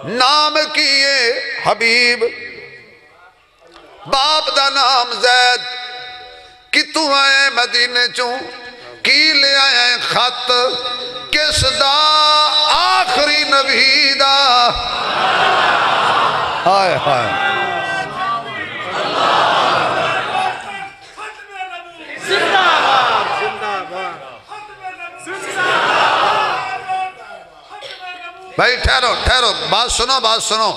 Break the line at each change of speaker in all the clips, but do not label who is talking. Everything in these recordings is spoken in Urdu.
نام کیے حبیب باپ دا نام زید کتوں آئے مدینے چوں کی لے آئے خط کس دا آخری نبی دا ہائے ہائے بھائی ٹھہرو بات سنو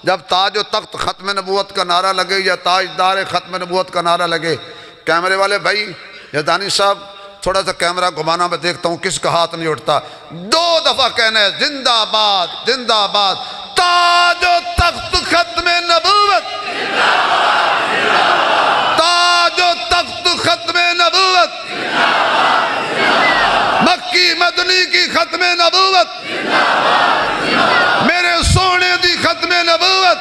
جب تاج و تخت ختم نبوت کا نعرہ لگے یا تاجدار ختم نبوت کا نعرہ لگے کیمرے والے بھائی یا دانی صاحب تھوڑا سا کیمرہ گھمانا میں دیکھتا ہوں کس کا ہاتھ نہیں اٹھتا 2 دفعہ کہنا ہے زندہ باد زندہ باد تاج و تخت ختم نبوت تاج و تخت ختم نبوت مکی مدنی کی ختم نبوت میرے سونے دی ختم نبوت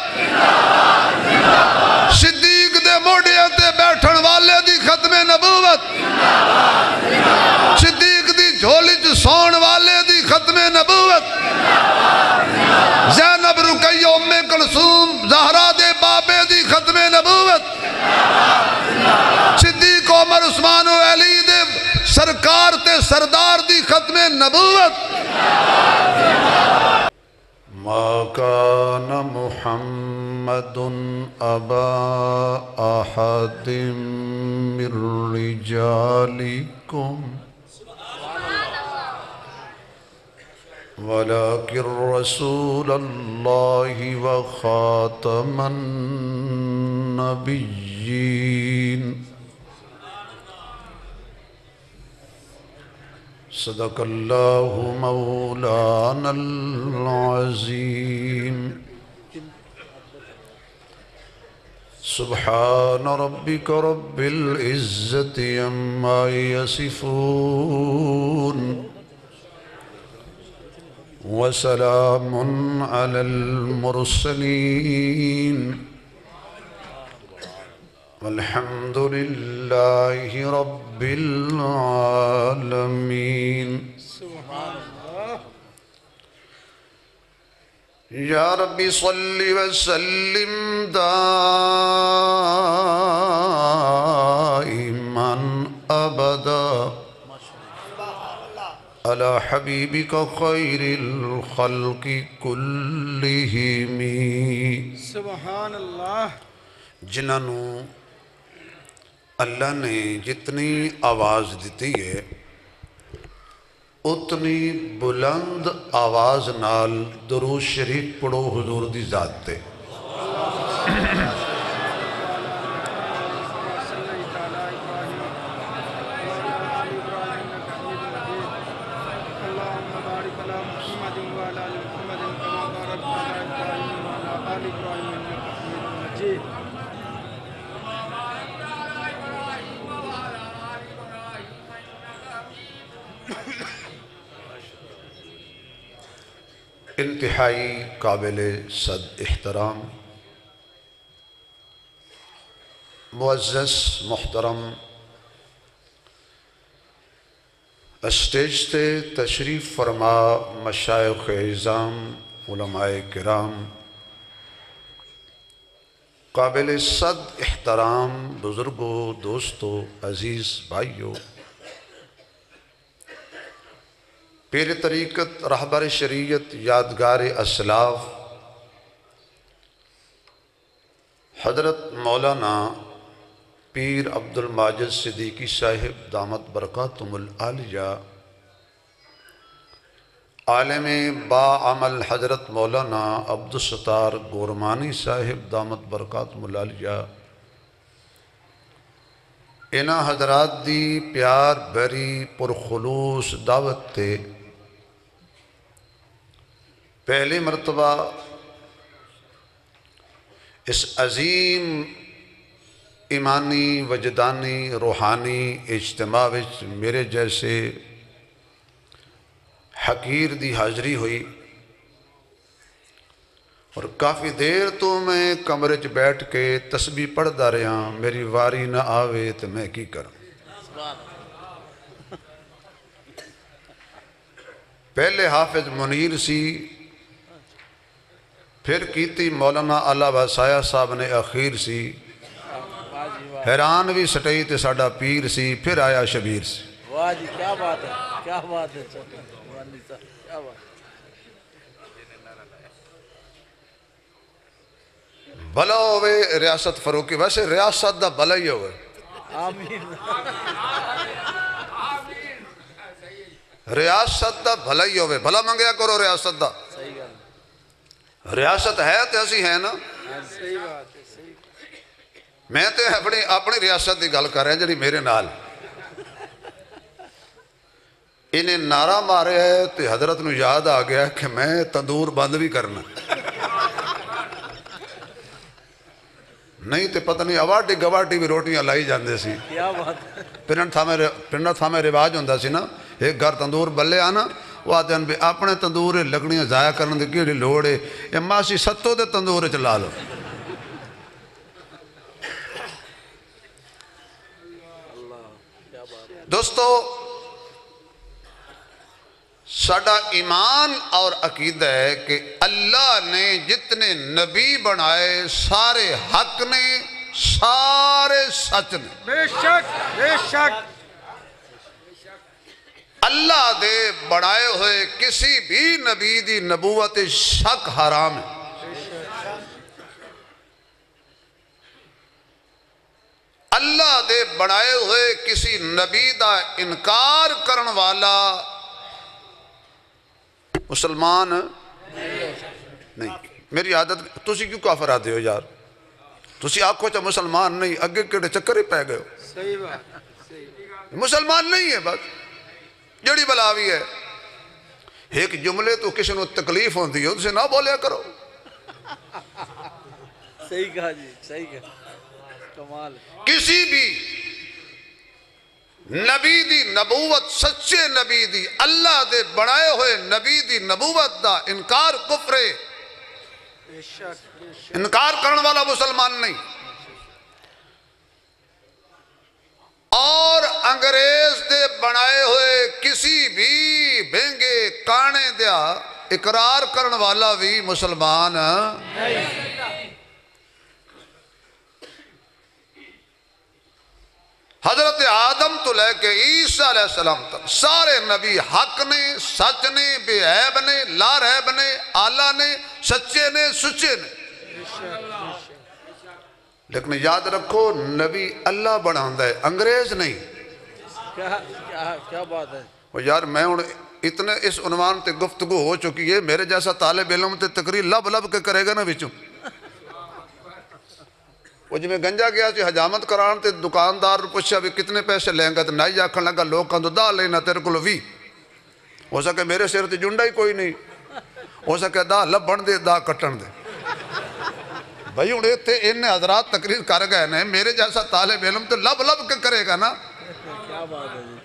صدیق دے موڑیاں تے بیٹھن والے دی ختم نبوت صدیق دی جھولی چ سون والے دی ختم نبوت زینب رقیہ ام کلثوم زہرا دے بابے دی ختم نبوت صدیق عمر عثمان و علی دے سرکار تے سردار دی ختم نبوت ما کان محمد ابا احد من رجالکم ولكن رسول الله وخاتم النبيين صدق الله مولانا العظيم سبحان ربك رب العزة عما يصفون وسلام على المرسلين والحمد لله رب العالمين يا ربي صل وسلم دائما أبدا على حبيبك خير الخلق كلهم
سبحان اللہ
جنہوں اللہ نے جتنی آواز دیتی ہے اتنی بلند آواز نال درود شریف پڑھو حضور دی ذات تے انتہائی قابل صد احترام معزز محترم اسٹیج تے تشریف فرما مشائخ اعظام علماء کرام قابل صد احترام بزرگوں دوستوں عزیز بھائیوں پیر طریقت رہبر شریعت یادگار اسلاف حضرت مولانا پیر عبدالماجد صدیقی صاحب دامت برکاتہم العالیہ عالم با عمل حضرت مولانا عبدالستار گورمانی صاحب دامت برکاتہم العالیہ انہاں حضرات دی پیار بری پرخلوص دعوت تے پہلی مرتبہ اس عظیم ایمانی وجدانی روحانی اجتماع وچ میرے جیسے حقیر دی حاضری ہوئی اور کافی دیر تو میں کمرے چ بیٹھ کے تسبیح پڑھدا رہا میری واری نہ آوے تو میں کی کروں پہلے حافظ منیر سی پھر کیتی مولانا اللہ وسایا صاحب نے اخیر سی حیران بھی سٹئی تے ساڈا پیر سی پھر آیا شبیر سی
واہ جی کیا بات ہے کیا بات ہے کیا بات
بھلا ہوئے ریاست فروکی ویسے ریاست دا بھلا ہی ہوئے
آمین
ریاست دا بھلا ہی ہوئے بھلا منگیا کرو ریاست دا
صحیح گل
ریاست ہے تے اسی ہے نا
صحیح بات ہے صحیح
میں تے اپنی ریاست دی گل کر رہا جڑی میرے نال انہیں نعرہ مارے ہے تے حضرت نو یاد آ گیا کہ میں تندور بند بھی کرنا نہیں تے پتہ نہیں اواٹی گواٹی بھی روٹیاں لائی جاندے سی
کیا بات ہے
پنڈا تھا میں رواج ہوندہ سی نا ایک گھر تندور بلے آنا وہ آتے ہیں اپنے تندور لکڑیاں ضائع کرنے دی کیڑی لوڑ ہے یہ ماسی ستو دے تندور چلا لو دوستو ساڈا ایمان اور عقیدہ ہے کہ اللہ نے جتنے نبی بنائے سارے حق نے سارے سچ نے
بے شک
اللہ دے بنائے ہوئے کسی بھی نبی دی نبوت شک حرام ہے اللہ دے بنائے ہوئے کسی نبی دا انکار کرن والا مسلمان نہیں میری عادت تسی کیوں کافر آتے ہو یار تسی آنکھوں چا مسلمان نہیں اگے کڑے چکر ہی پہ گئے ہو
صحیح بات
مسلمان نہیں ہے بس جڑی بلاوی ہے ایک جملے تو کسی نے تکلیف ہوندی ہے اسے نہ بولیا کرو
صحیح کہا جی صحیح کہا کمال
کسی بھی نبی دی نبوت سچے نبی دی اللہ دے بنائے ہوئے نبی دی نبوت دا انکار کفرے
بے شک
انکار کرنے والا مسلمان نہیں اور انگریز دے بنائے ہوئے کسی بھی بھینگے کانے دیا اقرار کرنے والا بھی مسلمان حضرت آدم تو لے کے عیسیٰ علیہ السلام تک سارے نبی حق نے سچ نے بے عیب نے لا ریب نے آلہ نے سچے نے سچے نے لیکن یاد رکھو نبی اللہ بناندہ ہے انگریز نہیں
کیا بات ہے
وہ یار میں اتنے اس عنوان تے گفتگو ہو چکی ہے میرے جیسا طالب علم تے تقریر لب لب کے کرے گا نا بچوں وہ جی میں گنجا گیا سی حجامت کران تے دکاندار پوچھا بھی کتنے پیسے لیں گا تے نائی آکھن لگا لوگ کہاں دا لینا تیرے کو لوی ہو سکے میرے سیر تے جنڈا ہی کوئی نہیں ہو سکے دا لب بن دے دا کٹن دے بھائی انہیں تھے انہیں حضرات تقریر کر گئے نے میرے جیسا طالب علم تے لب لب کے کرے گا نا
کیا بات ہے جی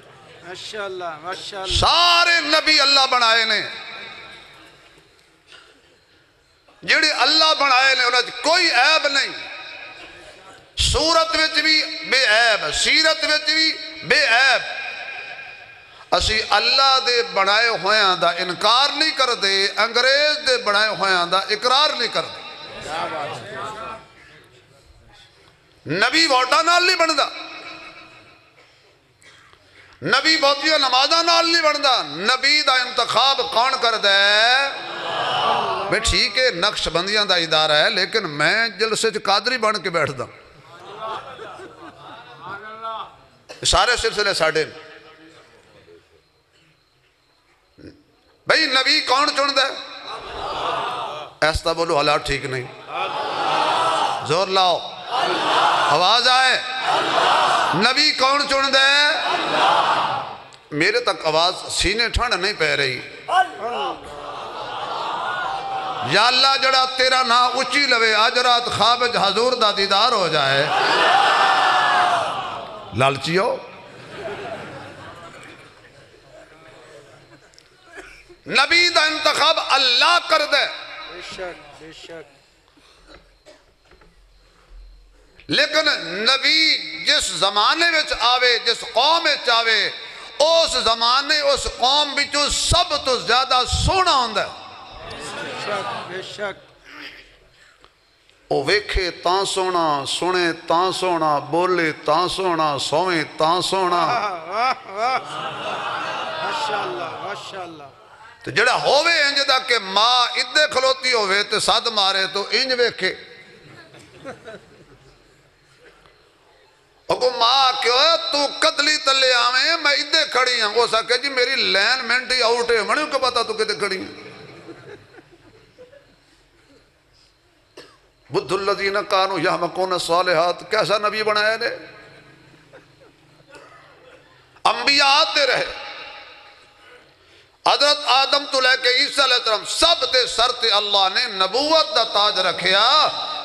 ماشاءاللہ ماشاءاللہ
سارے نبی اللہ بنائے نے جڑے اللہ بنائے نے انہیں کوئی عیب نہیں صورت وچ بھی بے عیب سیرت وچ بھی بے عیب اسی اللہ دے بنائے ہویاں دا انکار نہیں کر دے انگریز دے بنائے ہویاں دا اقرار نہیں کر دے نبی ووٹا نال نہیں بندا نبی بہتیاں نمازہ نال نہیں بندا نبی دا انتخاب کون کر دے میں ٹھیک ہے نقش بندیاں دا ادارہ ہے لیکن میں جلسے قادری بن کے بیٹھ دا سارے سلسلے ساڑھے بھئی نبی کون چن دے ایسا بولو حالات ٹھیک نہیں زور لاؤ آواز آئے نبی کون چن دے میرے تک آواز سینے ٹھنڈ نہیں پہ رہی یا اللہ جڑا تیرا نا اچھی لوے آج رات خواب حضور دا دیدار ہو جائے لالچیو نبی دا انتخاب اللہ کر دے
بے شک بے شک
لیکن نبی جس زمانے میں آوے جس قوم میں آوے اس زمانے اس قوم بچو سب تو زیادہ سونا ہوندہ ہے
بے شک
او ویکھے تاں سونا سنے تاں سونا بولے تاں سونا سویں تاں سونا
ماشاءاللہ ماشاءاللہ
تو جڑا ہووے انج دا کہ ماں ادھے کھلوتی ہووے تے صد مارے تو انج ویکھے اگو ماں کیوں تو قتلی تلے آویں میں ادھے کھڑی ہوں وہ سکے جی میری لین منٹی آؤٹے منیوں کو پتا تو کتے کھڑی ہیں بدھ الذین کانوا یعملون الصالحات کیسا نبی بنایا نے انبیاء آتے رہے حضرت آدم تو لے کے عیسیٰ علیہ السلام سب تے سر تے اللہ نے نبوت دا تاج رکھیا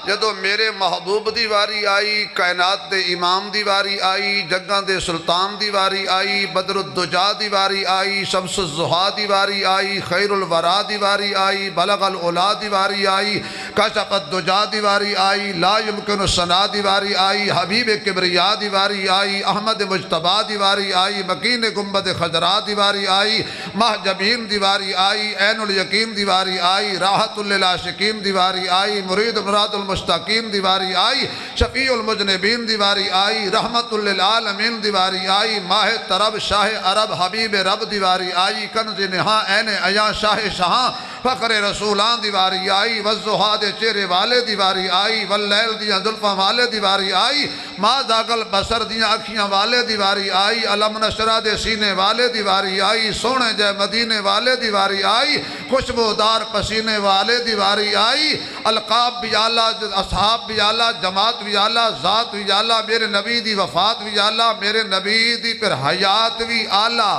جدو میرے محبوب دی واری آئی کائنات دے امام دی واری آئی جگہ دے سلطان دی واری آئی بدر الدجا دی واری آئی شمس الزہا دی واری آئی خیر الورا دی واری آئی بلغ العلا دی واری آئی کشف الدجا دی واری آئی لا یمکن الثنا دی واری آئی حبیب کبریا دی واری آئی احمد مجتبی دی واری آئی مکین گنبد خضرا دی واری آئی محجبین دی واری آئی عین الیقین دی واری آئی راحت للعاشقین دی واری آئی مرید مراد المستقیم دی واری آئی شفیع المجنبین دی واری آئی رحمت للعالمین دی واری آئی ماہ طرب شاہ عرب حبیب رب دی واری آئی کنز نہاں عین عیاں شاہ شہاں فخر رسولان دی واری آئی والزہا دے چہرے والے دی واری آئی واللیل دیاں ذلفاں والے دی واری آئی ما ذاقل بصر دیاں اکھیاں والے دی واری آئی علم نشرہ دے سینے والے دی واری آئی سونے جے مدینے والے دی واری آئی خوشبودار پسینے والے دی واری آئی القاب بھی اعلیٰ اصحاب بھی اعلیٰ جماعت بھی اعلیٰ ذات بھی اعلیٰ میرے نبی دی وفات بھی اعلیٰ میرے نبی دی پھر حیات بھی اعلیٰ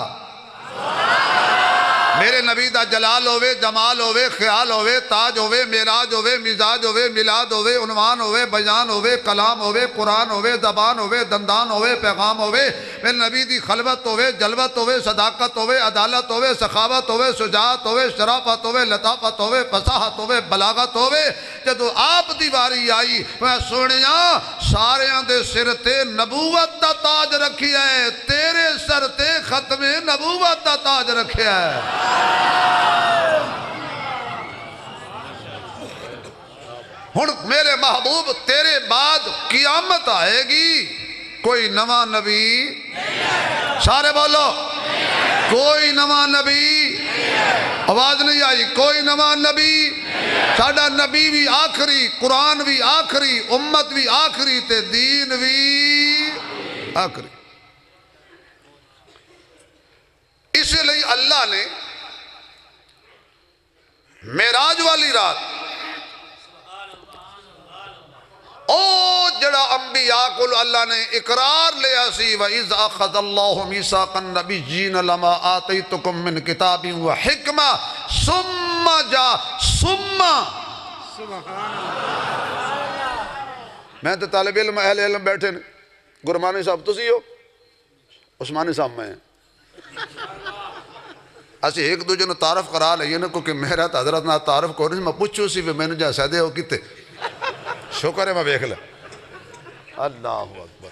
میرے نبی دا جلال ہوئے جمال ہوئے خیال ہوئے تاج ہوئے معراج ہوئے مزاج ہوئے میلاد ہوئے عنوان ہوئے بیان ہوئے کلام ہوئے قرآن ہوئے زبان ہوئے دندان ہوئے پیغام ہوئے میرے نبی دی خلوت ہوئے جلوت ہوئے صداقت ہوئے عدالت ہوئے سخاوت ہوئے شجاعت ہوئے شرافت ہوئے لطافت ہوئے فصاحت ہوئے بلاغت ہوئے جدو آپ دی واری آئی میں سنیاں ساریاں دے سر تے نبوت دا تاج رکھی ہے تیرے سر تے ختم نبوت دا تاج رکھی ہے ہن میرے محبوب تیرے بعد قیامت آئے گی کوئی نواں نبی سارے بولو کوئی نواں نبی آواز نہیں آئی کوئی نواں نبی ساڑھا نبی بھی آخری قرآن بھی آخری امت بھی آخری تے دین بھی آخری اسی لئے اللہ نے معراج والی رات او جڑا انبیاء کو اللہ نے اقرار لیا سی وَإِذْ أَخَذَ اللَّهُ مِيثَاقَ النَّبِيِّينَ لَمَا آتَيْتُكُم مِّن كِتَابٍ وَحِكْمَةٍ ثُمَّ میں تو طالب علم اہل علم بیٹھے گرمانی صاحب تسی ہو عثمانی صاحب میں اسی ایک دو جنہوں تعارف کرا لئیے نا کیونکہ میرا تا حضرت نا تعارف کو رہی میں پوچھو سی میں نے جا سیدے ہو کتے شکر ہے میں بیکھ لے اللہ اکبر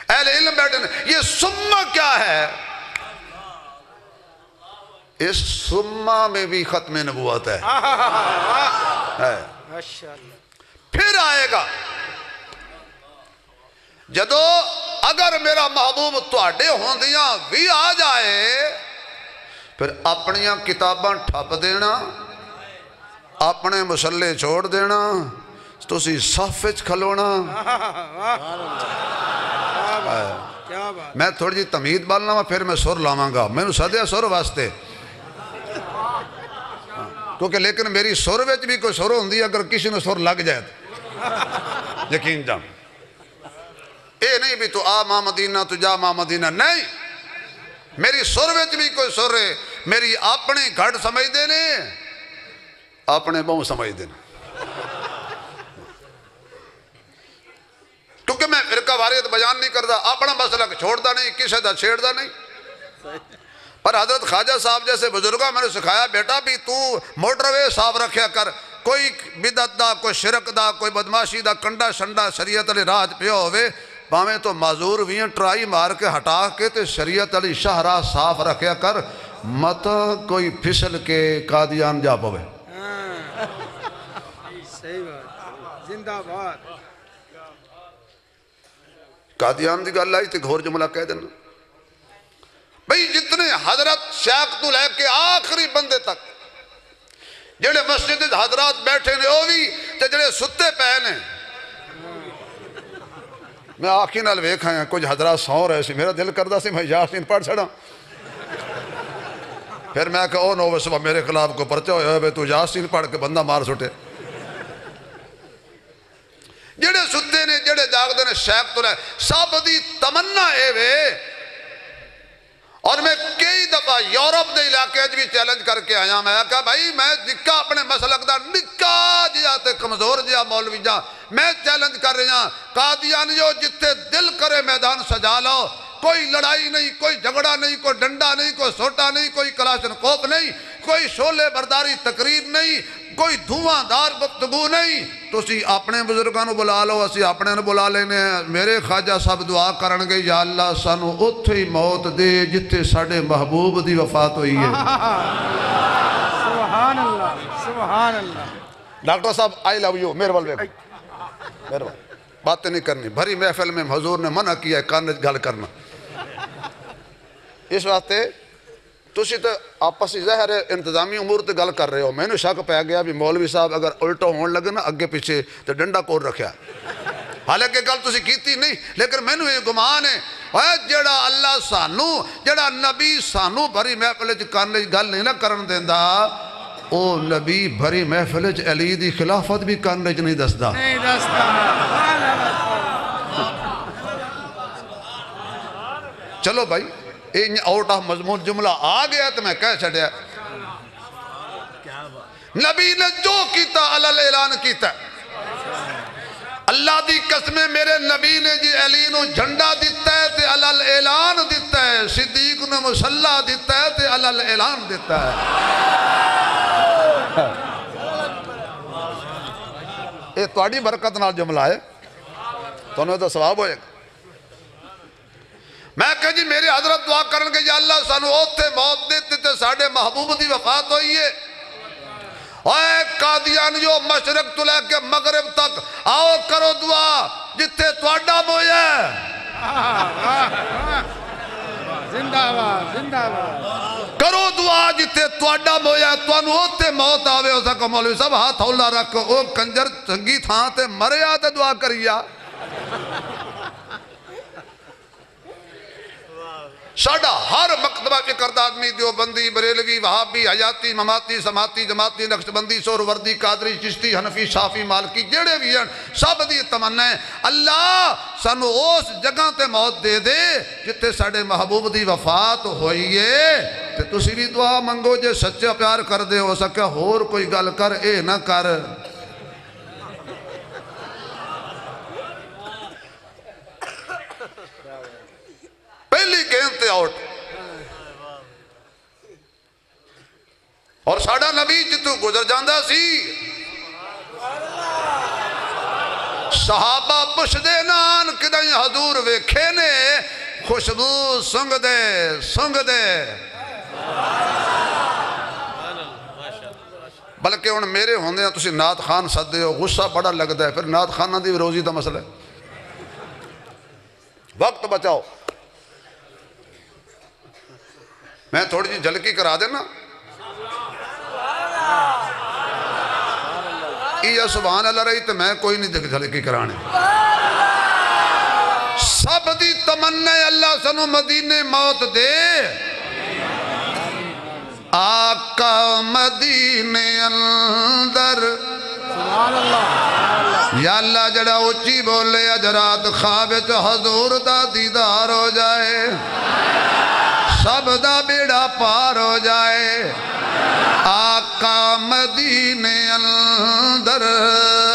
اہل علم بیٹھے یہ سمہ کیا ہے اس سمہ میں بھی ختم نبوت ہے پھر آئے گا جدو اگر میرا محبوب تواڈے ہوں دیاں بھی آ جائے پھر اپنیاں کتاباں ٹھپ دینا اپنے مسلے چھوڑ دینا تو اسی صفچ کھلونا میں تھوڑی جی تمہید بالنا ہوں پھر میں سر لاؤں گا میں نے سدیا سر واسطے کیونکہ لیکن میری سر وچ بھی کوئی سر ہوندی اگر کسی نے سر لگ جائے تو یقین جان اے نہیں بھی تو آ ماں مدینہ تو جا ماں مدینہ نہیں میری سر وچ بھی کوئی سر ہے میری اپنے گھڑ سمجھ دینے اپنے بہوں سمجھ دینے کیونکہ میں فرقہ واریت بیان نہیں کرتا اپنا مسئلہ چھوڑتا نہیں کسی دا چھیڑتا نہیں پر حضرت خواجہ صاحب جیسے بزرگاں میں نے سکھایا بیٹا بھی تو موٹروے صاف رکھیا کر کوئی بدعت دا کوئی شرک دا کوئی بدماشی دا کنڈا شنڈا شریعت علی راج پیو ہوئے باویں تو معذور ویاں ٹرائی مار کے ہٹا کے تے شریعت علی شاہراہ صاف رکھیا کر مت کوئی پھسل کے قادیان جا پوے
صحیح بات زندہ باد
قادیان دی گل آئی تے گھور جملہ کہہ دینا بھئی جتنے حضرت شیخ تو لے کے آخری بندے تک جڑے مسجد حضرات بیٹھے نے وہ بھی تے جڑے ستے پے نے میں آخی نال ویکھا ہیں کچھ حضرات سو رہے سی میرا دل کردہ سی میں یاسین پڑھ چھڑا پھر میں کہا او نو صبح میرے خلاف کو پرچہ ہویا ہے تو یاسین پڑھ کے بندہ مار سٹے جڑے ستے نے جڑے جاگدے نے شیخ تو لے سب دی تمنا اے وے اور میں کئی دفعہ یورپ دے علاقے بھی چیلنج کر کے آیا میں کہا بھائی میں نکا اپنے مسلک دا نکا جیا تے کمزور جیا مولوی جا میں چیلنج کر رہا قادیانیو جتے دل کرے میدان سجا لو کوئی لڑائی نہیں کوئی جھگڑا نہیں کوئی ڈنڈا نہیں کوئی سوٹا نہیں کوئی کلاشن کوپ نہیں کوئی شولے برداری تقریر نہیں کوئی دھواں دار گفتگو نہیں تو اسی اپنے بزرگانو بلا لو اسی اپنے نے بلا لینے ہیں میرے خواجہ صاحب دعا کرنگے یا اللہ سانو اتھے ہی موت دے جتے ساڑے محبوب دی وفات ہوئی ہے
سبحان اللہ سبحان اللہ
ڈاکٹر صاحب آئی لو یو میرے والے میرے والے باتیں نہیں کرنی بھری محفل میں حضور نے منع کیا ہے کانج گل کرنا اس واسطے تسی تو آپس ظاہر انتظامی امور تے گل کر رہے ہو میں نے شک پہ گیا بھی مولوی صاحب اگر الٹا ہون لگے نا اگے پیچھے تو ڈنڈا کور رکھیا حالانکہ گل تسی کیتی نہیں لیکن میں نے یہ گمان ہے جڑا اللہ سانو جڑا نبی سانو بھری محفل کانج گل نہیں نہ کرن دیندا او نبی بھری محفل علی دی خلافت بھی کانج نہیں دسدا چلو بھائی آؤٹ آف مضمون جملہ آ گیا تو میں کہہ چھڑیا نبی نے جو کیتا علل اعلان کیتا اللہ دی قسمیں میرے نبی نے جی علی نو جھنڈا دیتا ہے تے علل اعلان دیتا ہے صدیق نے مسلح دیتا ہے تے علل اعلان دیتا ہے یہ توڑی برکت نال جملہ ہے تو انہوں نے تو ثواب ہوئے گا میں کہا جی میرے حضرت دعا کرن کے یا اللہ سانو اوتھے موت دیتے تے ساڑھے محبوب دی وفات ہوئی ہے اے قادیانیو مشرق تو لے کے مغرب تک آؤ کرو دعا جتے توڑا مویا
زندہ باد زندہ باد
کرو دعا جتے توڑا مویا توانو اوتھے موت آوے ہو سکو مولوی صاحب ہاتھ اللہ رکھو او کنجر چنگی تھا تے مرے آتے دعا کریا ساڑھا ہر مکتبہ کے کرد آدمی دیوبندی بریلوی وہابی حیاتی مماتی سماتی جماعتی نقشبندی سوروردی قادری چشتی حنفی شافی مالکی جڑے بھی ہیں سب دی تمنا ہے اللہ سانو اس جگہ تے موت دے دے جتے ساڑھے محبوب دی وفات ہوئی ہے تے تسی بھی دعا منگو جے سچے پیار کر دے ہو سکے ہور کوئی گل کر اے نہ کر پہلی گیند تے آؤٹ اور ساڑھا نبی جتو گزر جاندہ سی صحابہ پش دے نان کدائیں حضور ویکھے نے خوشبو سنگ دے بلکہ ان میرے ہوندے ہیں تسی نات خان صدے ہو غصہ بڑا لگ دے پھر نات خانہ دی روزی دا مسئلہ ہے وقت بچاؤ میں تھوڑی جی جھلکی کرا دینا یہ سبحان اللہ رہی تو میں کوئی نہیں جھلکی کرانے سب دی تمنا اللہ سنو مدینے موت دے آقا مدینے اندر یا اللہ جڑا اچھی بولے اجرات خواب حضور دا دیدار ہو جائے سب دا بیڑا پار ہو جائے آقا مدینے اندر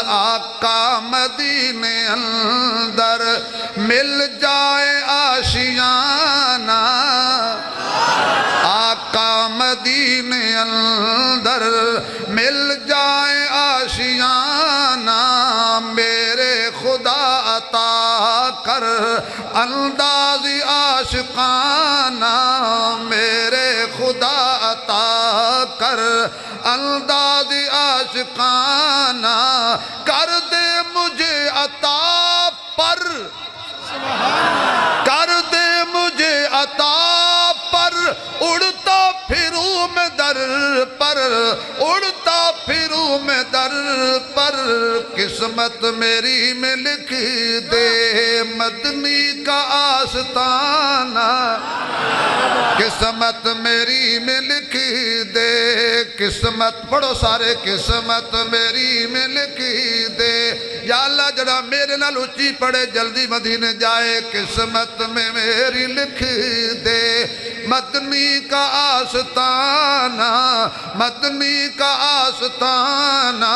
آقا مدینے اندر مل جائے آشیانہ آقا مدینے اندر مل جائے آشیانہ میرے خدا عطا کر انداز عاشقانہ میرے خدا عطا کر انداز عاشقانہ پر کر دے مجھے عطا پر اڑتا پھروں میں در پر اڑتا پھروں میں در پر قسمت میری میں لکھ دے مدنی کا آستانہ قسمت میری میں لکھ دے قسمت پڑھو سارے قسمت میری میں لکھ دے یا اللہ جڑا میرے نال اچھی پڑھے جلدی مدینے جائے قسمت میں میری لکھ دے مدنی کا آستانہ مدنی کا آستانہ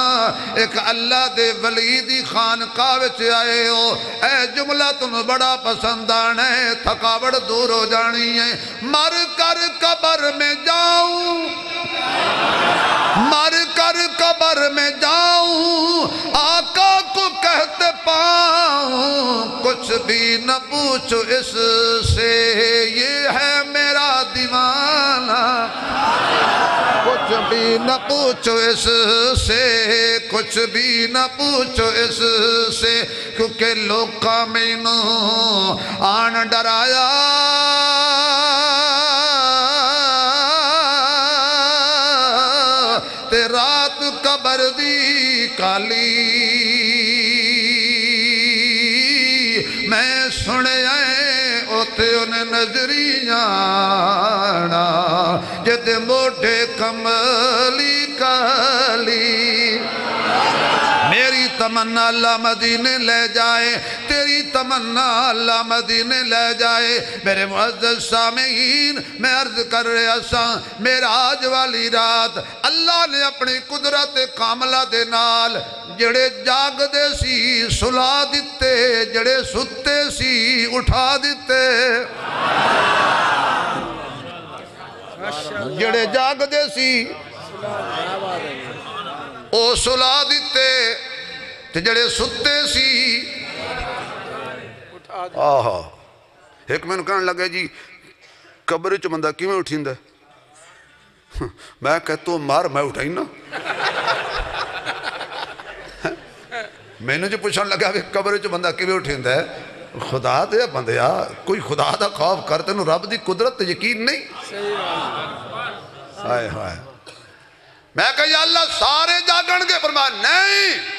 ایک اللہ دے ولی دی خانقاہ وچ آئے ہو اے جملہ تم بڑا پسند آنا ہے تھکاوٹ دور ہو جانی ہے مر کر قبر میں جاؤں مر کر قبر میں جاؤں آقا کو کہتے پاؤں کچھ بھی نہ پوچھو اس سے یہ ہے میرا دیوانہ کچھ بھی نہ پوچھو اس سے کچھ بھی نہ پوچھو اس سے کیونکہ لوکاں مینوں آن ڈرایا تے رات قبر دی کالی میں سنے آئے اوتے انہیں نظریاں جد موٹے کملی کالی میری تمنا اللہ مدینے لے جائے تیری تمنا اللہ مدینے لے جائے میرے معزز سامعین میں عرض کر رہا سا معراج والی رات اللہ نے اپنی قدرت کاملہ دے نال جڑے جاگ دے سی سلا دیتے جڑے ستے سی اٹھا دیتے جڑے جاگ دے سی او سلا دیتے تے جڑے ستے سی آہا ایک میں کہنے لگے جی قبر چ بندہ کیوں اٹھیندہ میں کہتا ہوں مار میں اٹھائی نا میں نے جو پوچھنے لگا قبر چ بندہ کیوں اٹھیندہ ہے خدا دے بندیا کوئی خدا دا خوف کرتے نو رب دی قدرت یقین نہیں ہائے ہائے میں کہا یا اللہ سارے جاگن گے فرمایا نہیں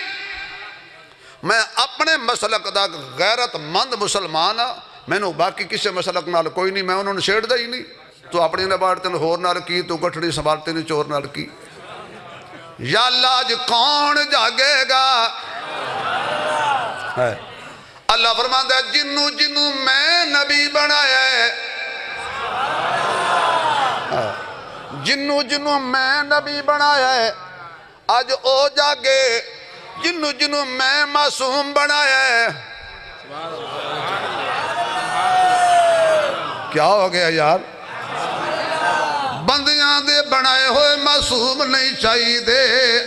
میں اپنے مسلک دا غیرت مند مسلمان ہاں میں نے باقی کسی مسلک نال کوئی نہیں میں انہوں نے چھیڑ دا ہی نہیں تو اپنی نبارتے نے ہور نال کی تو گٹھڑی سنبھالتے نے چور نال کی یا اللہ آج کون جاگے گا اللہ فرماتا ہے جنو جنو میں نبی بنایا ہے جنو جنو میں نبی بنایا ہے آج او جاگے جنو جنو میں معصوم بنایا ہے کیا ہو گیا یار بندیاں دے بنائے ہوئے معصوم نہیں چاہی دے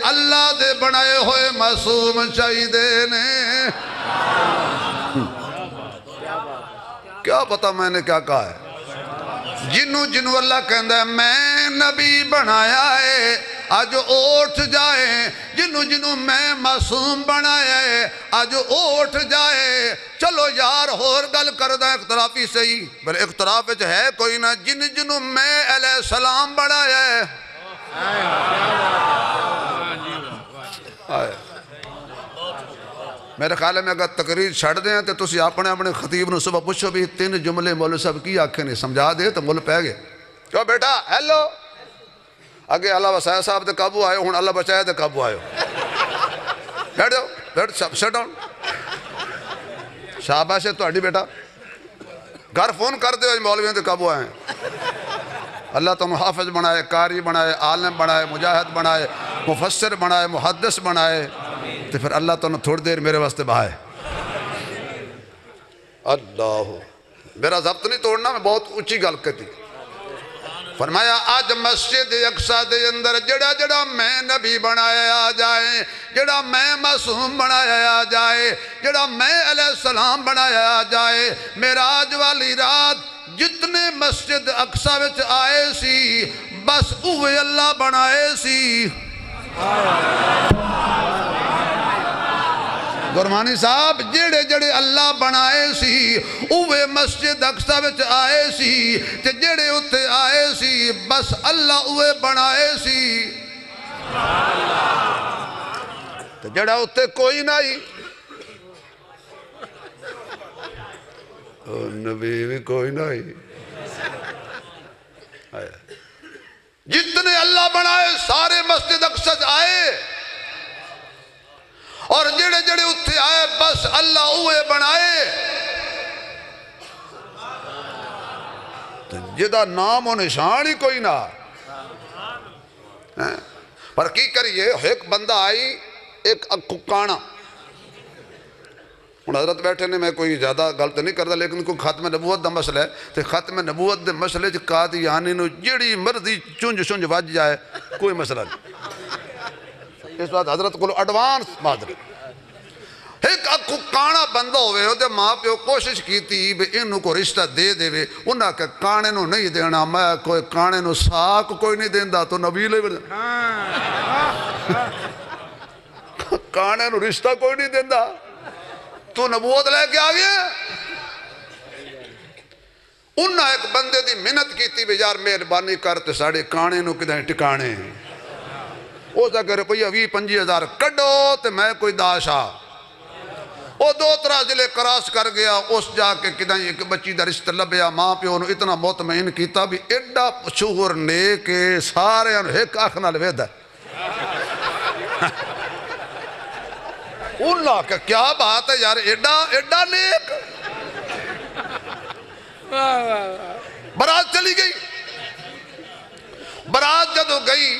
اللہ دے بنائے ہوئے معصوم چاہی دے نے کیا پتا میں نے کیا کہا ہے جنو جنو اللہ کہندہ ہے میں نبی بنایا ہے آج اوٹھ جائے جنو جنو میں معصوم بنایا ہے آج اوٹھ جائے چلو یار ہور گل کردہ اختلافی سے ہی بل اختلاف جو ہے کوئی نہ جن جنو میں علیہ السلام بنایا ہے میرے خیال میں اگر تقریر چھڑ دیں تو تسی اپنے اپنے خطیب نے صبح پوچھو بھی 3 جملے مولوی صاحب کی آنکھیں نہیں سمجھا دے تو مول پہ گئے کیوں بیٹا ہیلو اگے اللہ وسائے صاحب دے قابو آئے ہوں اللہ بچائے دے قابو آئے بیٹھ جاؤ بیٹھ سٹ ڈاؤن شاباش ہے تو اڈی بیٹا گھر فون کر دے مولویوں دے قابو آئے اللہ تو محافظ بنائے قاری بنائے عالم بنائے مجاہد بنائے مفسر بنائے محدث بنائے تو پھر اللہ تو نے تھوڑ دیر میرے واسطے بہائے اللہ میرا ضبط نہیں توڑنا میں بہت اونچی گل کہتی فرمایا آج مسجد اقصی دے اندر جڑا جڑا میں نبی بنایا آ جائے جڑا میں معصوم بنایا آ جائے جڑا میں علیہ السلام بنایا آ جائے معراج والی رات جتنے مسجد اقصی وچ آئے سی بس اوہ اللہ بنائے سی گرمانی صاحب جڑے جڑے اللہ بنائے سی اوے مسجد اقصی وچ آئے سی تے جڑے اتے آئے سی بس اللہ اوے بنائے سی تے جڑا اتے کوئی نہیں نبی بھی کوئی نہیں جتنے اللہ بنائے سارے مسجد اقصی آئے اور جڑے جڑے اتھے آئے بس اللہ اوے بنائے جدہ نام و نشان ہی کوئی نہ پر کی کریے ایک بندہ آئی ایک کانا ہوں حضرت بیٹھے نے میں کوئی زیادہ غلط نہیں کرتا لیکن کوئی ختم نبوت دا مسئلہ ہے تو ختم نبوت دے مسئلے چ قادیانی نو جڑی مرضی چنج وج جائے کوئی مسئلہ نہیں اس بات حضرت کو ایڈوانس معذرت ایک اکو کانا بندہ ہوئے ہو دے ماں پہ کوشش کی تھی بے انہوں کو رشتہ دے دے وے انہاں کہ کانے نو نہیں دینا میں کوئی کانے نو ساک کوئی نہیں دیندہ تو نبی لے کانے نو رشتہ کوئی نہیں دیندہ تو نبوت لے کے آگئے انہاں ایک بندے دی منت کی تھی بے یار مہربانی کرتے ساڑے کانے نو کدھیں ٹکانے او سا کہ روپیہ 20-25,000 کڈو تے میں کوئی داشا وہ 2-3 ضلع کراس کر گیا اس جا کے کدھیں ایک بچی دا رشتہ لبیا ماں پہ انہوں اتنا مطمئن کیتا بھی ایڈا شوہر نیک سارے انہوں ایک آنکھ نال وید ہے اللہ کہ کیا بات ہے یار ایڈا نیک برات چلی گئی برات جدو گئی